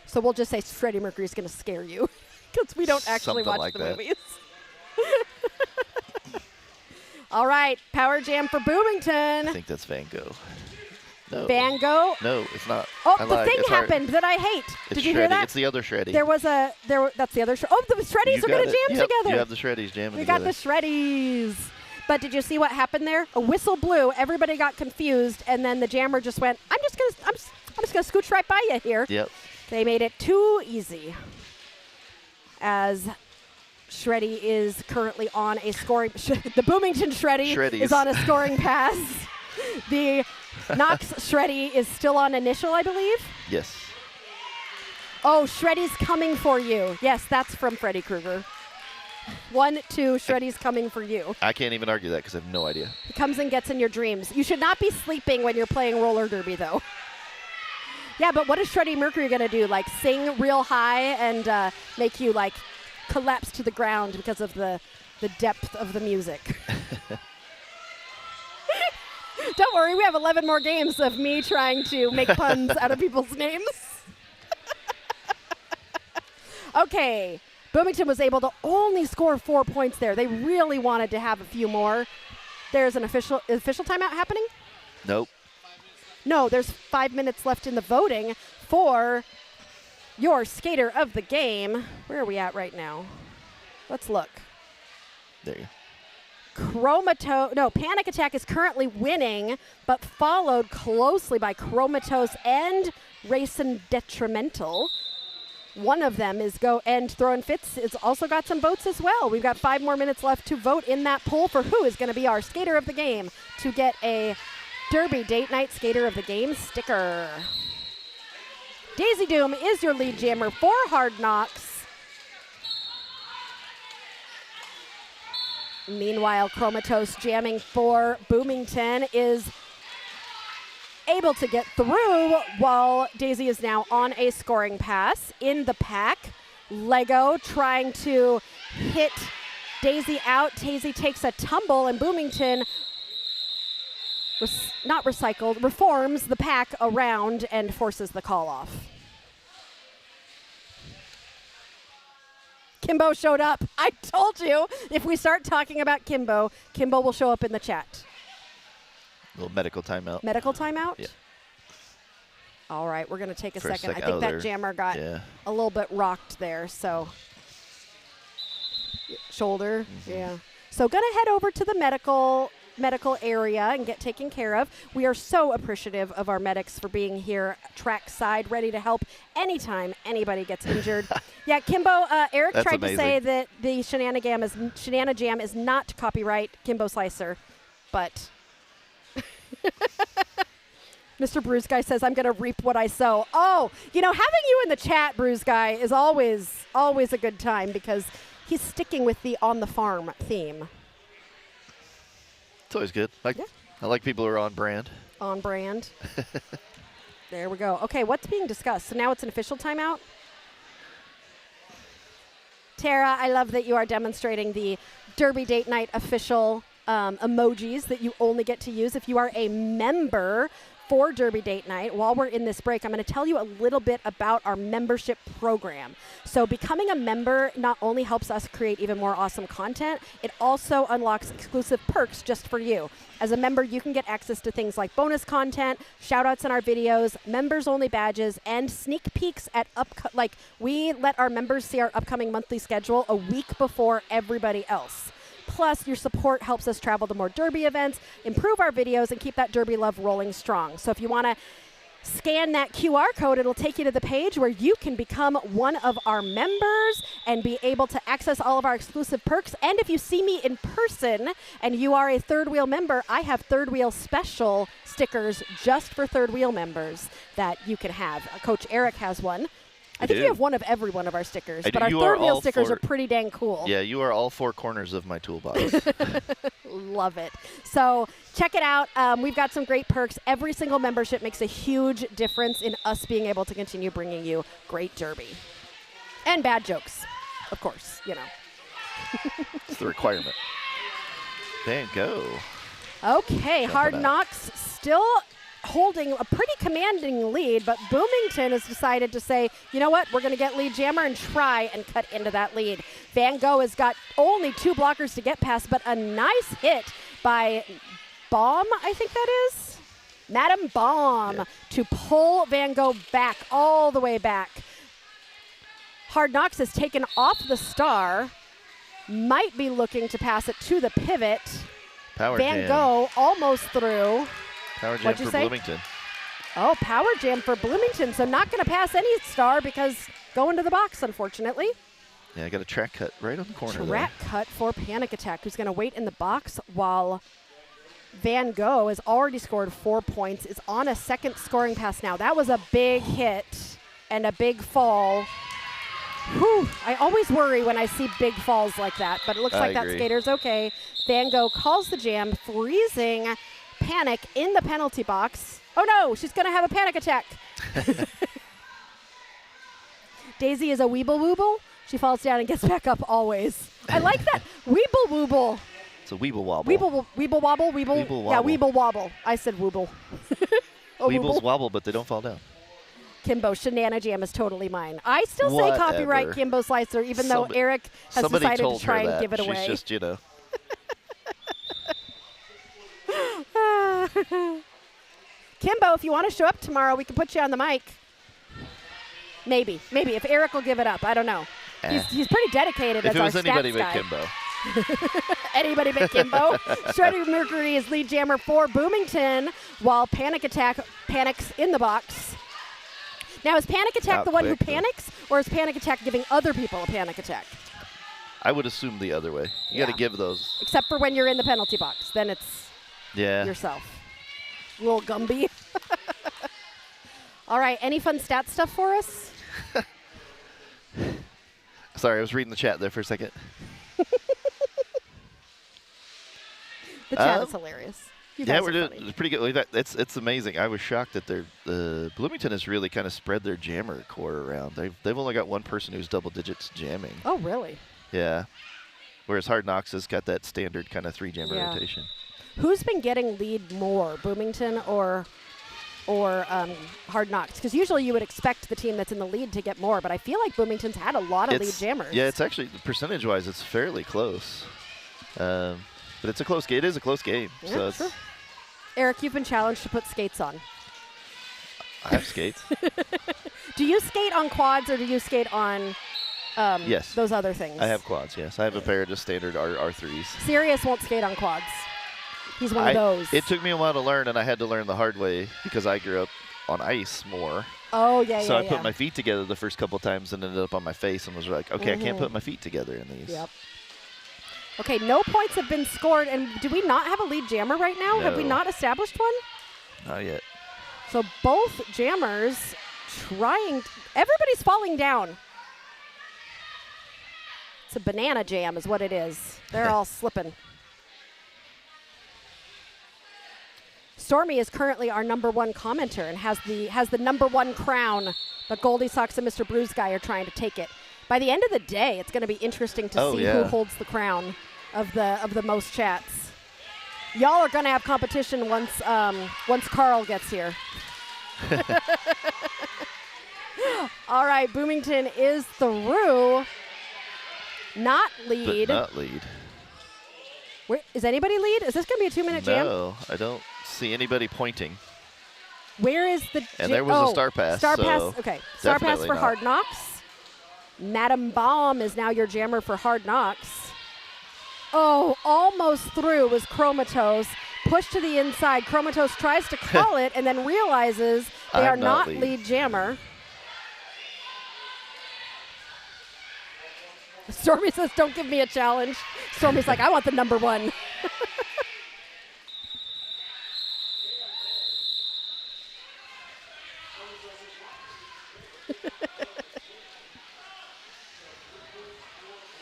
So we'll just say Freddie Mercury's going to scare you because we don't actually watch the movies. All right, power jam for Boomington. I think that's Van Gogh. No. Van Gogh? No, it's not. Oh, the thing happened that I hate. Did you hear that? It's the other Shreddy. That's the other Shreddy. Oh, the Shreddies are going to jam together. You have the Shreddies jamming together. We got the Shreddies. But did you see what happened there? A whistle blew. Everybody got confused, and then the jammer just went, I'm just gonna scooch right by you here. Yep. They made it too easy. As Shreddy is currently on a scoring... the Boomington Shreddy is on a scoring pass. The Knox Shreddy is still on initial, I believe. Yes. Oh, Shreddy's coming for you. Yes, that's from Freddy Krueger. 1, 2, Shreddy's coming for you. I can't even argue that because I have no idea. He comes and gets in your dreams. You should not be sleeping when you're playing roller derby, though. Yeah, but what is Shreddy Mercury going to do? Like, sing real high and make you, like, collapse to the ground because of the depth of the music? Don't worry, we have 11 more games of me trying to make puns out of people's names. Okay, Boomington was able to only score 4 points there. They really wanted to have a few more. There's an official timeout happening? Nope. No, there's 5 minutes left in the voting for your skater of the game. Where are we at right now? Let's look. There you go. Panic Attack is currently winning, but followed closely by Chromatos and Racing Detrimental. One of them is Throwing Fits has also got some votes as well. We've got 5 more minutes left to vote in that poll for who is going to be our skater of the game to get a Derby Date Night Skater of the Game sticker. Daisy Doom is your lead jammer for Hard Knocks. Meanwhile, Chromatos jamming for Boomington is able to get through while Daisy is now on a scoring pass in the pack. Lego trying to hit Daisy out. Daisy takes a tumble, and Boomington reforms the pack around and forces the call off. Kimbo showed up. I told you, if we start talking about Kimbo, Kimbo will show up in the chat. Little medical timeout. Medical timeout? Yeah. All right, we're going to take a For a second. I second. think Oh, that there. jammer got Yeah. a little bit rocked there, so. Shoulder, yeah. So going to head over to the medical area and get taken care of. We are so appreciative of our medics for being here trackside, ready to help anytime anybody gets injured. Yeah, Kimbo, Eric That's tried amazing. to say that the Shenanigam is not copyright Kimbo Slicer, but Mr. Bruise Guy says, I'm going to reap what I sow. Oh, having you in the chat, Bruise Guy, is always a good time because he's sticking with the on the farm theme. It's always good. Yeah. I like people who are on brand. On brand. There we go. Okay, what's being discussed? So now it's an official timeout? Tara, I love that you are demonstrating the Derby Date Night official emojis that you only get to use if you are a member for Derby Date Night. While we're in this break, I'm going to tell you a little bit about our membership program. So becoming a member not only helps us create even more awesome content, it also unlocks exclusive perks just for you. As a member, you can get access to things like bonus content, shout-outs in our videos, members-only badges, and sneak peeks at we let our members see our upcoming monthly schedule a week before everybody else. Plus, your support helps us travel to more Derby events, improve our videos, and keep that Derby love rolling strong. So if you want to scan that QR code, it'll take you to the page where you can become one of our members and be able to access all of our exclusive perks. And if you see me in person and you are a Third Wheel member, I have Third Wheel special stickers just for Third Wheel members that you can have. Coach Eric has one. I think you have one of every one of our stickers, but our Third Wheel stickers are pretty dang cool. Yeah, you are all four corners of my toolbox. Love it. So check it out. We've got some great perks. Every single membership makes a huge difference in us being able to continue bringing you great Derby. And bad jokes, of course, It's the requirement. Van Gogh. Okay, Hard out. Knox still holding a pretty commanding lead, but Boomington has decided to say, you know what, we're going to get lead jammer and try and cut into that lead. Van Gogh has got only 2 blockers to get past, but a nice hit by Baum, I think that is? Madam Baum to pull Van Gogh back, all the way back. Hard Knox has taken off the star, might be looking to pass it to the pivot. Power Van jam. Gogh almost through. Power jam What'd you for say? Bloomington. Oh, power jam for Bloomington. So not going to pass any star because going to the box, unfortunately. Yeah, I got a track cut right on the corner Track cut for Panic Attack, who's going to wait in the box while Van Gogh has already scored 4 points, is on a second scoring pass now. That was a big hit and a big fall. Whew, I always worry when I see big falls like that, but it looks like that agree. skater's okay. Van Gogh calls the jam, freezing Panic in the penalty box. Oh no, she's going to have a panic attack. Daisy is a weeble wooble. She falls down and gets back up always. I like that. Weeble wooble. It's a weeble wobble. Weeble wobble, weeble. Weeble Yeah, wobble. weeble wobble. I said wooble. Oh, Weebles wooble. wobble, but they don't fall down. Kimbo, Shenana Jam is totally mine. I still say Whatever. copyright Kimbo Slicer, even though Eric has Somebody decided told to try her and that. give it She's away. just, Kimbo, if you want to show up tomorrow, we can put you on the mic. Maybe. If Eric will give it up. I don't know. He's pretty dedicated if as it our was anybody stats but guy. Kimbo. Anybody but Kimbo. Shreddy Mercury is lead jammer for Boomington, while Panic Attack panics in the box. Now, is Panic Attack Out the one who quick, though. panics, or is Panic Attack giving other people a panic attack? I would assume the other way. You got to give those. Except for when you're in the penalty box. Then it's Yeah. yourself. Little Gumby. All right, any fun stat stuff for us? Sorry, I was reading the chat there for a second. The chat is hilarious. You Yeah, guys we're are doing funny. pretty good. It's amazing. I was shocked that Bloomington has really kind of spread their jammer core around. They've only got one person who's double digits jamming. Oh, really? Yeah. Whereas Hard Knocks has got that standard kind of 3 jammer Yeah. rotation. Who's been getting lead more, Boomington or Hard Knocks? Because usually you would expect the team that's in the lead to get more, but I feel like Boomington's had a lot of lead jammers. Yeah, it's actually percentage-wise, it's fairly close. But it's a close game. It is a close game. Yeah, So it's, true. Eric, you've been challenged to put skates on. I have skates. Do you skate on quads or do you skate on Yes. those other things? I have quads, yes. I have a pair of just standard R3s. Sirius won't skate on quads. He's one of those. It took me a while to learn, and I had to learn the hard way because I grew up on ice more. Oh, yeah, So yeah, I put my feet together the first couple times and ended up on my face and was like, okay, I can't put my feet together in these. Yep. Okay, no points have been scored. And do we not have a lead jammer right now? Have we No. not established one? Not yet. So both jammers trying. Everybody's falling down. It's a banana jam is what it is. They're all slipping. Stormy is currently our #1 commenter and has the #1 crown, but Goldie Sox and Mr. Bruise Guy are trying to take it. By the end of the day, it's going to be interesting to see who holds the crown of the most chats. Y'all are going to have competition once Carl gets here. All right, Boomington is through. Not lead. But not lead. Where, is anybody lead? Is this going to be a 2-minute jam? No, I don't see anybody pointing. Where is the And there was a star pass. Star so pass, okay. Star pass definitely for not. Hard Knocks. Madam Bomb is now your jammer for Hard Knocks. Oh, almost through was Chromatos. Pushed to the inside. Chromatos tries to call it and then realizes they are I'm not not lead jammer. Stormy says, don't give me a challenge. Stormy's like, I want the #1.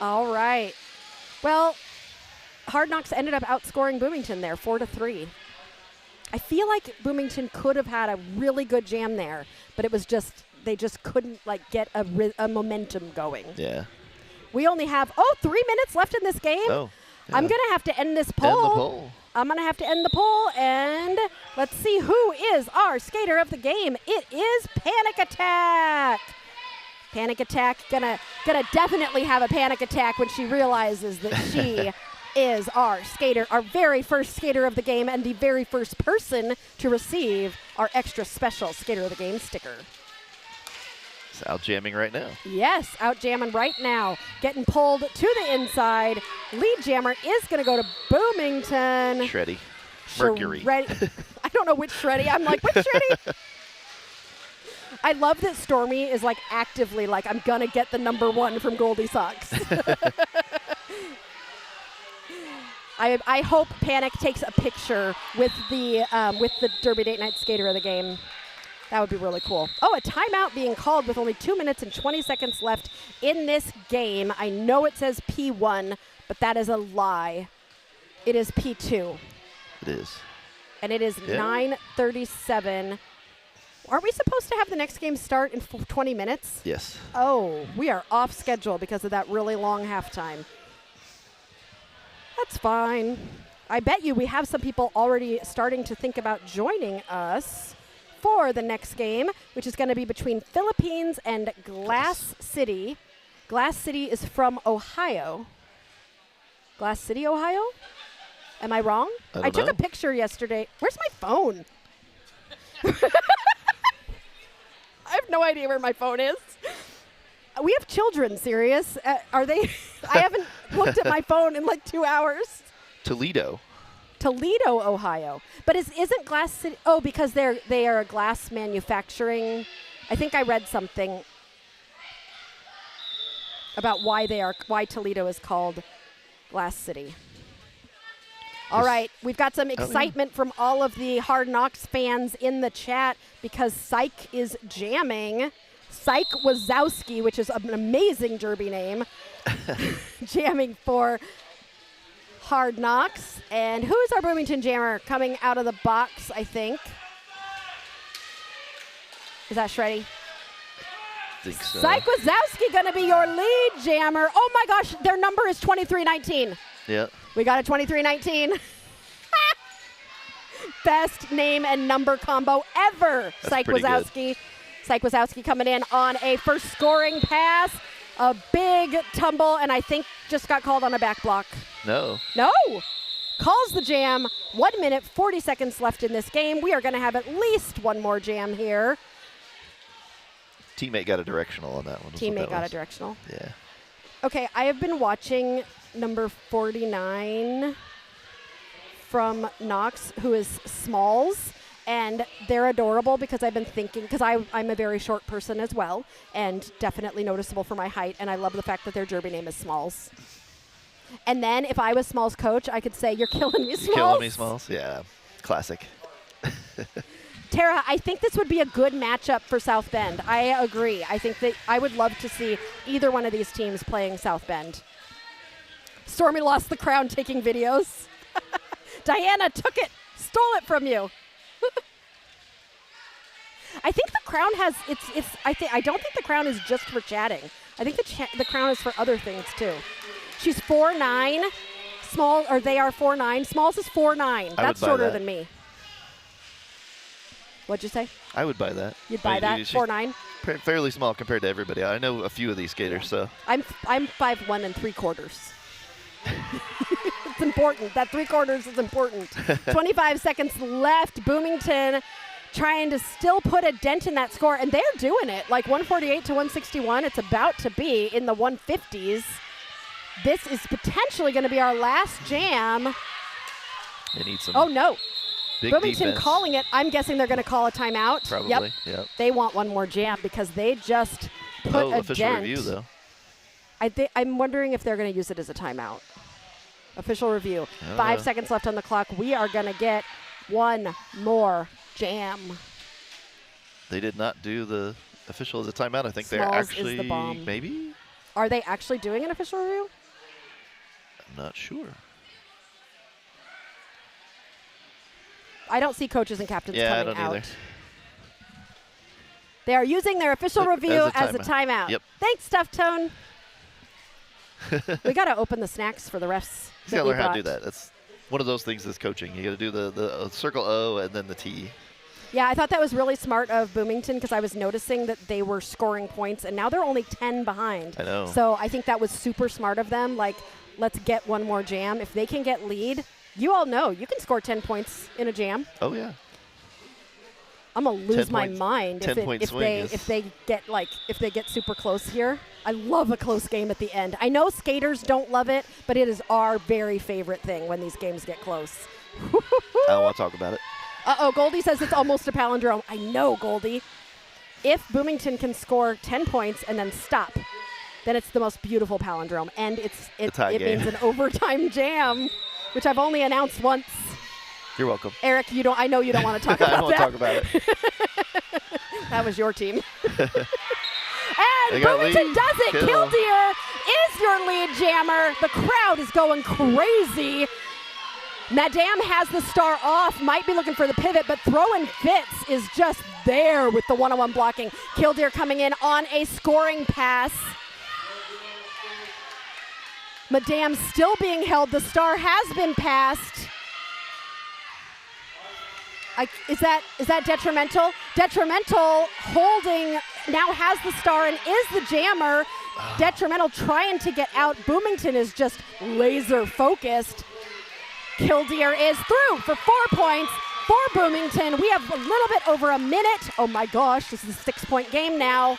All right. Well, Hard Knocks ended up outscoring Boomington there, 4-3. I feel like Boomington could have had a really good jam there, but it was just they just couldn't get a momentum going. Yeah. We only have 3 minutes left in this game. Oh. Yeah. I'm gonna have to end this poll. End the poll. I'm gonna have to end the poll, and let's see who is our skater of the game. It is Panic Attack. Panic Attack gonna definitely have a panic attack when she realizes that she is our skater, our very first skater of the game, and the very first person to receive our extra special skater of the game sticker. It's out jamming right now. Yes, out jamming right now. Getting pulled to the inside. Lead jammer is going to go to Boomington. Shreddy. Mercury. I don't know which Shreddy. I'm like, which Shreddy? I love that Stormy is actively I'm going to get the #1 from Goldie Sox. I hope Panic takes a picture with the Derby Date Night skater of the game. That would be really cool. Oh, a timeout being called with only 2 minutes and 20 seconds left in this game. I know it says P1, but that is a lie. It is P2. It is. And it is 9:37. Aren't we supposed to have the next game start in 20 minutes? Yes. Oh, we are off schedule because of that really long halftime. That's fine. I bet you we have some people already starting to think about joining us for the next game, which is going to be between Philippines and Glass City. Glass City is from Ohio. Glass City, Ohio? Am I wrong? I took know. a picture yesterday. Where's my phone? I have no idea where my phone is. We have children, Sirius. Are they? I haven't looked at my phone in 2 hours. Toledo. Toledo, Ohio. But isn't Glass City? Oh, because they are a glass manufacturing. I think I read something about why Toledo is called Glass City. All right, we've got some excitement from all of the Hard Knocks fans in the chat because Psych is jamming. Psych Wazowski, which is an amazing derby name, jamming for Hard Knocks. And who's our Boomington jammer coming out of the box, I think? Is that Shreddy? I think so. Syke Wazowski going to be your lead jammer. Oh my gosh, their number is 2319. Yeah. We got a 2319. Best name and number combo ever. That's Syke pretty Wazowski. Syke Wazowski coming in on a first scoring pass. A big tumble, and I think just got called on a back block. No. No. Calls the jam. 1 minute, 40 seconds left in this game. We are going to have at least one more jam here. Teammate got a directional on that one. Teammate got a directional. Yeah. Okay, I have been watching number 49 from Knox, who is Smalls, and they're adorable because I've been thinking, because I'm a very short person as well, and definitely noticeable for my height, and I love the fact that their derby name is Smalls. And then if I was Smalls' coach, I could say, "You're killing me, Smalls." You're killing me, Smalls. Yeah, classic. Tara, I think this would be a good matchup for South Bend. I agree. I think that I would love to see either one of these teams playing South Bend. Stormy lost the crown taking videos. Diana took it, stole it from you. I think the crown has I don't think the crown is just for chatting. I think the crown is for other things too. She's 4'9". They are 4'9". Smalls is 4'9". That's shorter than me. What'd you say? I would buy that. You'd buy that? 4'9"? Fairly small compared to everybody. I know a few of these skaters, so. I'm 5'1"3/4. It's important. That 3/4 is important. 25 seconds left. Boomington trying to still put a dent in that score, and they're doing it. Like 148 to 161. It's about to be in the 150s. This is potentially going to be our last jam. They need some. Oh, no. Big Boomington defense. calling it. I'm guessing they're going to call a timeout. Probably, yep. They want one more jam because they just put a official dent. review, though. I'm wondering if they're going to use it as a timeout. Official review. 5 seconds left on the clock. We are going to get one more jam. They did not do the official as a timeout. I think Smalls they're actually, is the bomb. maybe? Are they actually doing an official review? I'm not sure. I don't see coaches and captains coming I don't out. either. They are using their official review as a timeout. Yep. Thanks, Stuff Tone. We got to open the snacks for the refs. You got to learn how to do that. That's one of those things that's coaching. You got to do the circle O and then the T. Yeah, I thought that was really smart of Boomington because I was noticing that they were scoring points, and now they're only 10 behind. I know. So I think that was super smart of them. Like, let's get one more jam. If they can get lead, you all know you can score 10 points in a jam. Oh, yeah. I'm gonna lose my mind if they get super close here. I love a close game at the end. I know skaters don't love it, but it is our very favorite thing when these games get close. I don't want to talk about it. Uh-oh, Goldie says it's almost a palindrome. I know, Goldie. If Boomington can score 10 points and then stop, then it's the most beautiful palindrome. And it means an overtime jam, which I've only announced once. You're welcome. Eric, I know you don't want to talk about that. I don't want to talk about it. That was your team. And Boomington does it. Killdeer is your lead jammer. The crowd is going crazy. Madame has the star off, might be looking for the pivot, but throwing fits is just there with the one-on-one blocking. Killdeer coming in on a scoring pass. Madame still being held. The star has been passed. Is that detrimental? Detrimental holding, now has the star and is the jammer. Detrimental trying to get out. Boomington is just laser focused. Killdeer is through for 4 points for Boomington. We have a little bit over a minute. Oh my gosh, this is a 6-point game now.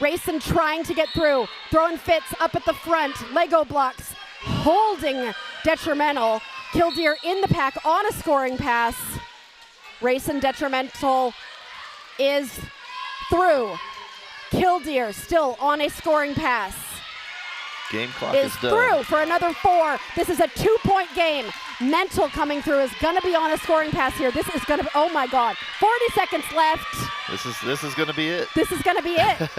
Rayson trying to get through. Throwing fits up at the front. Lego blocks holding detrimental. Killdeer in the pack on a scoring pass. Rayson detrimental is through. Killdeer still on a scoring pass. Game clock is done. Through for another 4. This is a 2-point game. Mental coming through is going to be on a scoring pass here. This is going to be, oh my God, 40 seconds left. This is going to be it. This is going to be it.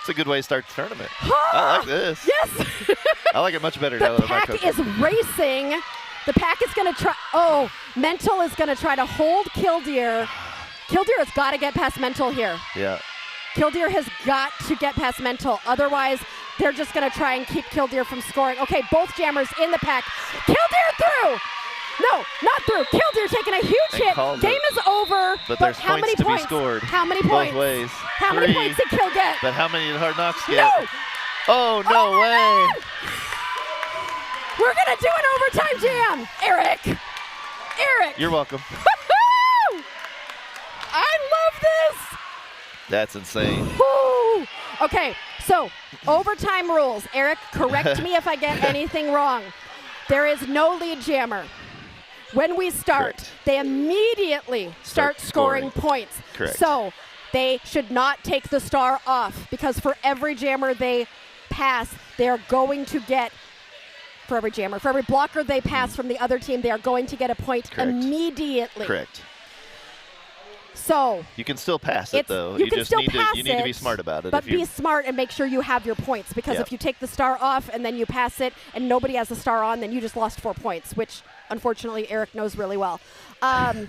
It's a good way to start the tournament. I like this. Yes. I like it much better the now that I'm pack is racing. The pack is going to try. Oh, Mental is going to try to hold Killdeer. Killdeer has got to get past Mental here. Yeah. Killdeer has got to get past Mental. Otherwise, they're just going to try and keep Killdeer from scoring. Okay, both jammers in the pack. Killdeer through! No, not through. Killdeer taking a huge hit. Game is over. But there's how points many to points? be scored. How many points? Both ways. How many points did Kill get? But how many did Hard Knocks get? No! Oh, no way. God! We're going to do an overtime jam. Eric. You're welcome. I love this. That's insane. Woo. Okay, so overtime rules. Eric, correct me if I get anything wrong. There is no lead jammer. When we start, Correct. they immediately start scoring points. Correct. So they should not take the star off because for every jammer they pass, they are going to get, for every blocker they pass from the other team, they are going to get a point Correct. immediately. Correct. So you can still pass it, though. You can just still need pass you need to be smart about it. But be smart and make sure you have your points because Yep. if you take the star off and then you pass it and nobody has the star on, then you just lost 4 points, which unfortunately Eric knows really well. I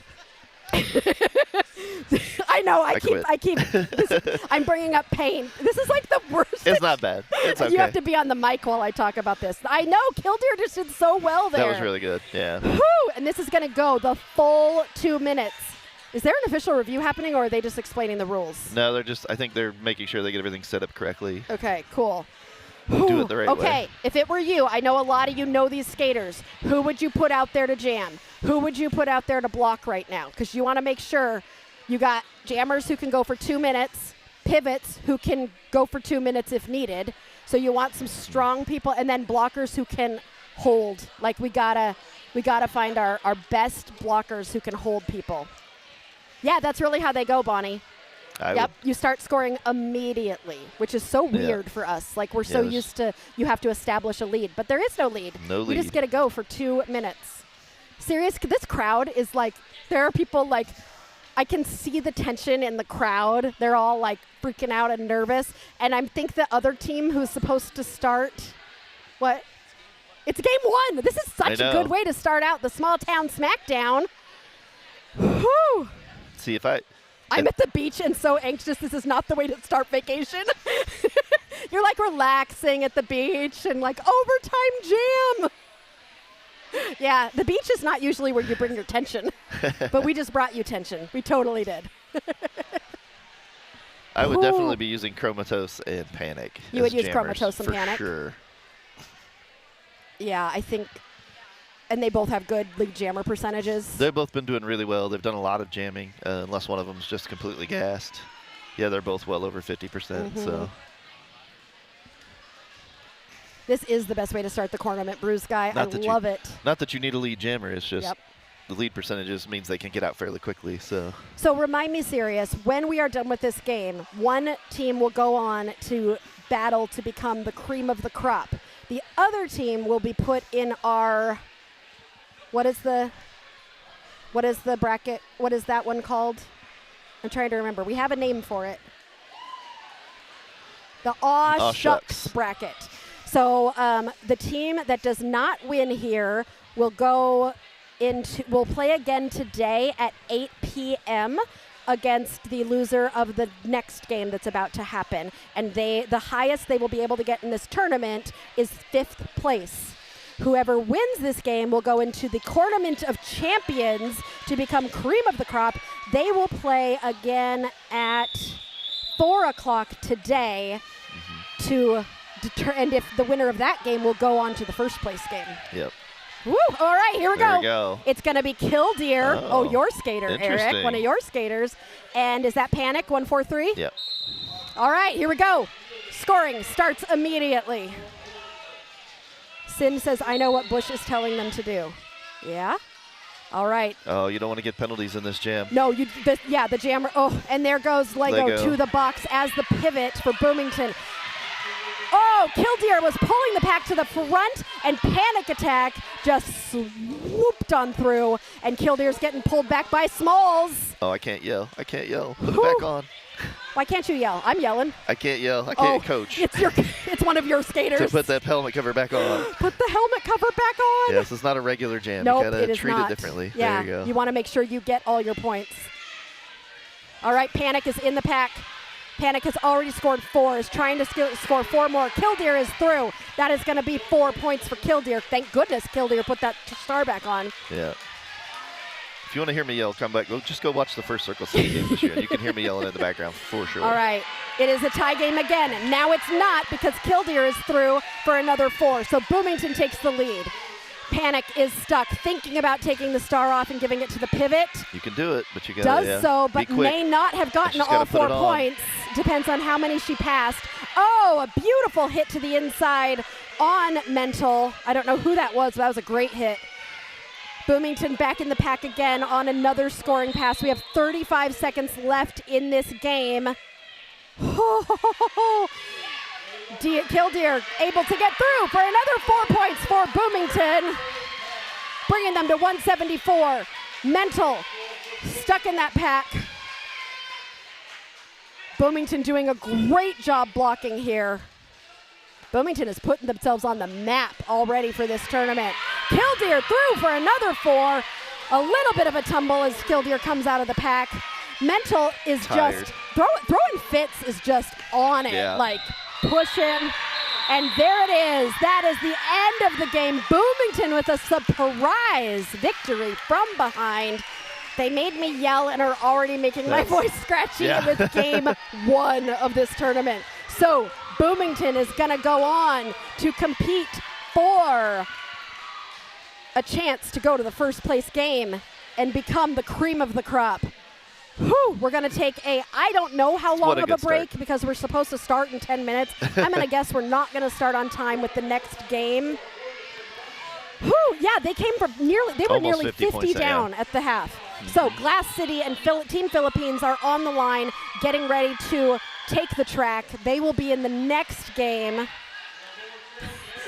know. I'm bringing up pain. This is like the worst. It's not bad. It's okay. You have to be on the mic while I talk about this. I know. Killdeer just did so well there. That was really good. Yeah. Woo! And this is going to go the full 2 minutes. Is there an official review happening, or are they just explaining the rules? No, I think they're making sure they get everything set up correctly. Okay, cool. Do it the right way. Okay, if it were you, I know a lot of you know these skaters. Who would you put out there to jam? Who would you put out there to block right now? Because you want to make sure you got jammers who can go for 2 minutes, pivots who can go for 2 minutes if needed. So you want some strong people, and then blockers who can hold. Like we gotta find our best blockers who can hold people. Yeah, that's really how they go, Bonnie. Yep, you start scoring immediately, which is so weird for us. Like, we're so used to you have to establish a lead. But there is no lead. No lead. We just get to go for 2 minutes. Serious? This crowd is like, there are people like, I can see the tension in the crowd. They're all like freaking out and nervous. And I think the other team who's supposed to start, what? It's game 1. This is such a good way to start out the Smalltown Smackdown. Whew. See, I'm at the beach and so anxious. This is not the way to start vacation. You're like relaxing at the beach and like overtime jam. Yeah, the beach is not usually where you bring your tension, but we just brought you tension. We totally did. I would definitely be using Chromatos and Panic. You would use jammers, Chromatos and Panic? For sure. Yeah, I think, and they both have good lead jammer percentages. They've both been doing really well. They've done a lot of jamming, unless one of them's just completely gassed. Yeah, they're both well over 50%. So this is the best way to start the tournament, Bruce Guy. I love it. Not that you need a lead jammer. It's just the lead percentages means they can get out fairly quickly. So remind me, Sirius, when we are done with this game, one team will go on to battle to become the cream of the crop. The other team will be put in our, what is the bracket? What is that one called? I'm trying to remember. We have a name for it. The Aw Shucks bracket. So the team that does not win here will will play again today at 8 p.m. against the loser of the next game that's about to happen. And the highest they will be able to get in this tournament is 5th place. Whoever wins this game will go into the Tournament of Champions to become cream of the crop. They will play again at 4 o'clock today and if the winner of that game will go on to the first place game. Yep. Woo! All right, here we There go. we go. It's going to be Killdeer. Oh, your skater, Eric. Interesting. One of your skaters. And is that Panic 143? Yep. All right, here we go. Scoring starts immediately. Sin says, I know what Bush is telling them to do. Yeah? All right. Oh, you don't want to get penalties in this jam. No, the jammer. Oh, and there goes Lego to the box as the pivot for Boomington. Oh, Killdeer was pulling the pack to the front, and Panic Attack just swooped on through, and Killdeer's getting pulled back by Smalls. Oh, I can't yell. Put it back on. Why can't you yell? I'm yelling. I can't yell. I can't coach. It's one of your skaters. To put that helmet cover back on. Put the helmet cover back on. Yes, it's not a regular jam. Nope, you gotta it is treat not. it differently. Yeah, There you go. You want to make sure you get all your points. All right, Panic is in the pack. Panic has already scored 4, is trying to score 4 more. Killdeer is through. That is going to be 4 points for Killdeer. Thank goodness Killdeer put that star back on. Yeah. If you want to hear me yell, come back. Just go watch the first Circle City game this year, and you can hear me yelling in the background for sure. All right. It is a tie game again. Now it's not because Killdeer is through for another 4. So Boomington takes the lead. Panic is stuck, thinking about taking the star off and giving it to the pivot. You can do it, but you got Does so, but may not have gotten all 4 points. Depends on how many she passed. Oh, a beautiful hit to the inside on Mental. I don't know who that was, but that was a great hit. Boomington back in the pack again on another scoring pass. We have 35 seconds left in this game. Killdeer able to get through for another 4 points for Boomington, bringing them to 174. Mental stuck in that pack. Boomington doing a great job blocking here. Boomington is putting themselves on the map already for this tournament. Killdeer through for another 4. A little bit of a tumble as Killdeer comes out of the pack. Mental is just throwing fits is just on it, like pushing. And there it is. That is the end of the game. Boomington with a surprise victory from behind. They made me yell and are already making my voice scratchy with game 1 of this tournament. So Boomington is going to go on to compete for a chance to go to the first place game and become the cream of the crop. Whew, we're going to take I don't know how long of a break because we're supposed to start in 10 minutes. I'm going to guess we're not going to start on time with the next game. Whew, yeah, they were nearly 50 down at the half. So Glass City and Team Philippines are on the line, getting ready to take the track. They will be in the next game.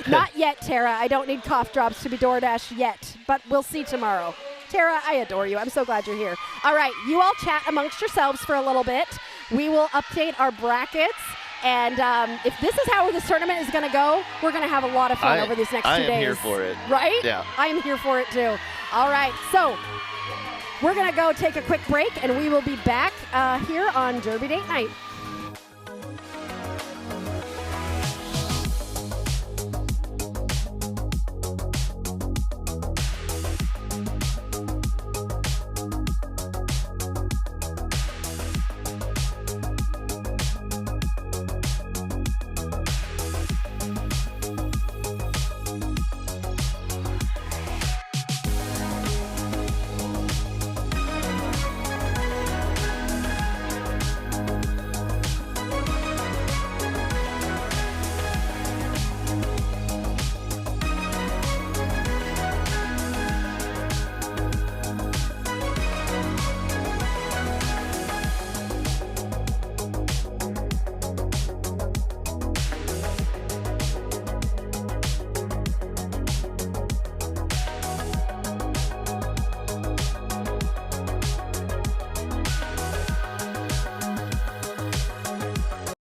Not yet, Tara. I don't need cough drops to be DoorDash yet, but we'll see tomorrow. Tara, I adore you. I'm so glad you're here. All right, you all chat amongst yourselves for a little bit. We will update our brackets. And if this is how this tournament is going to go, we're going to have a lot of fun over these next 2 days. I am here for it. Right? Yeah. I am here for it, too. All right, so we're going to go take a quick break, and we will be back here on Derby Date Night.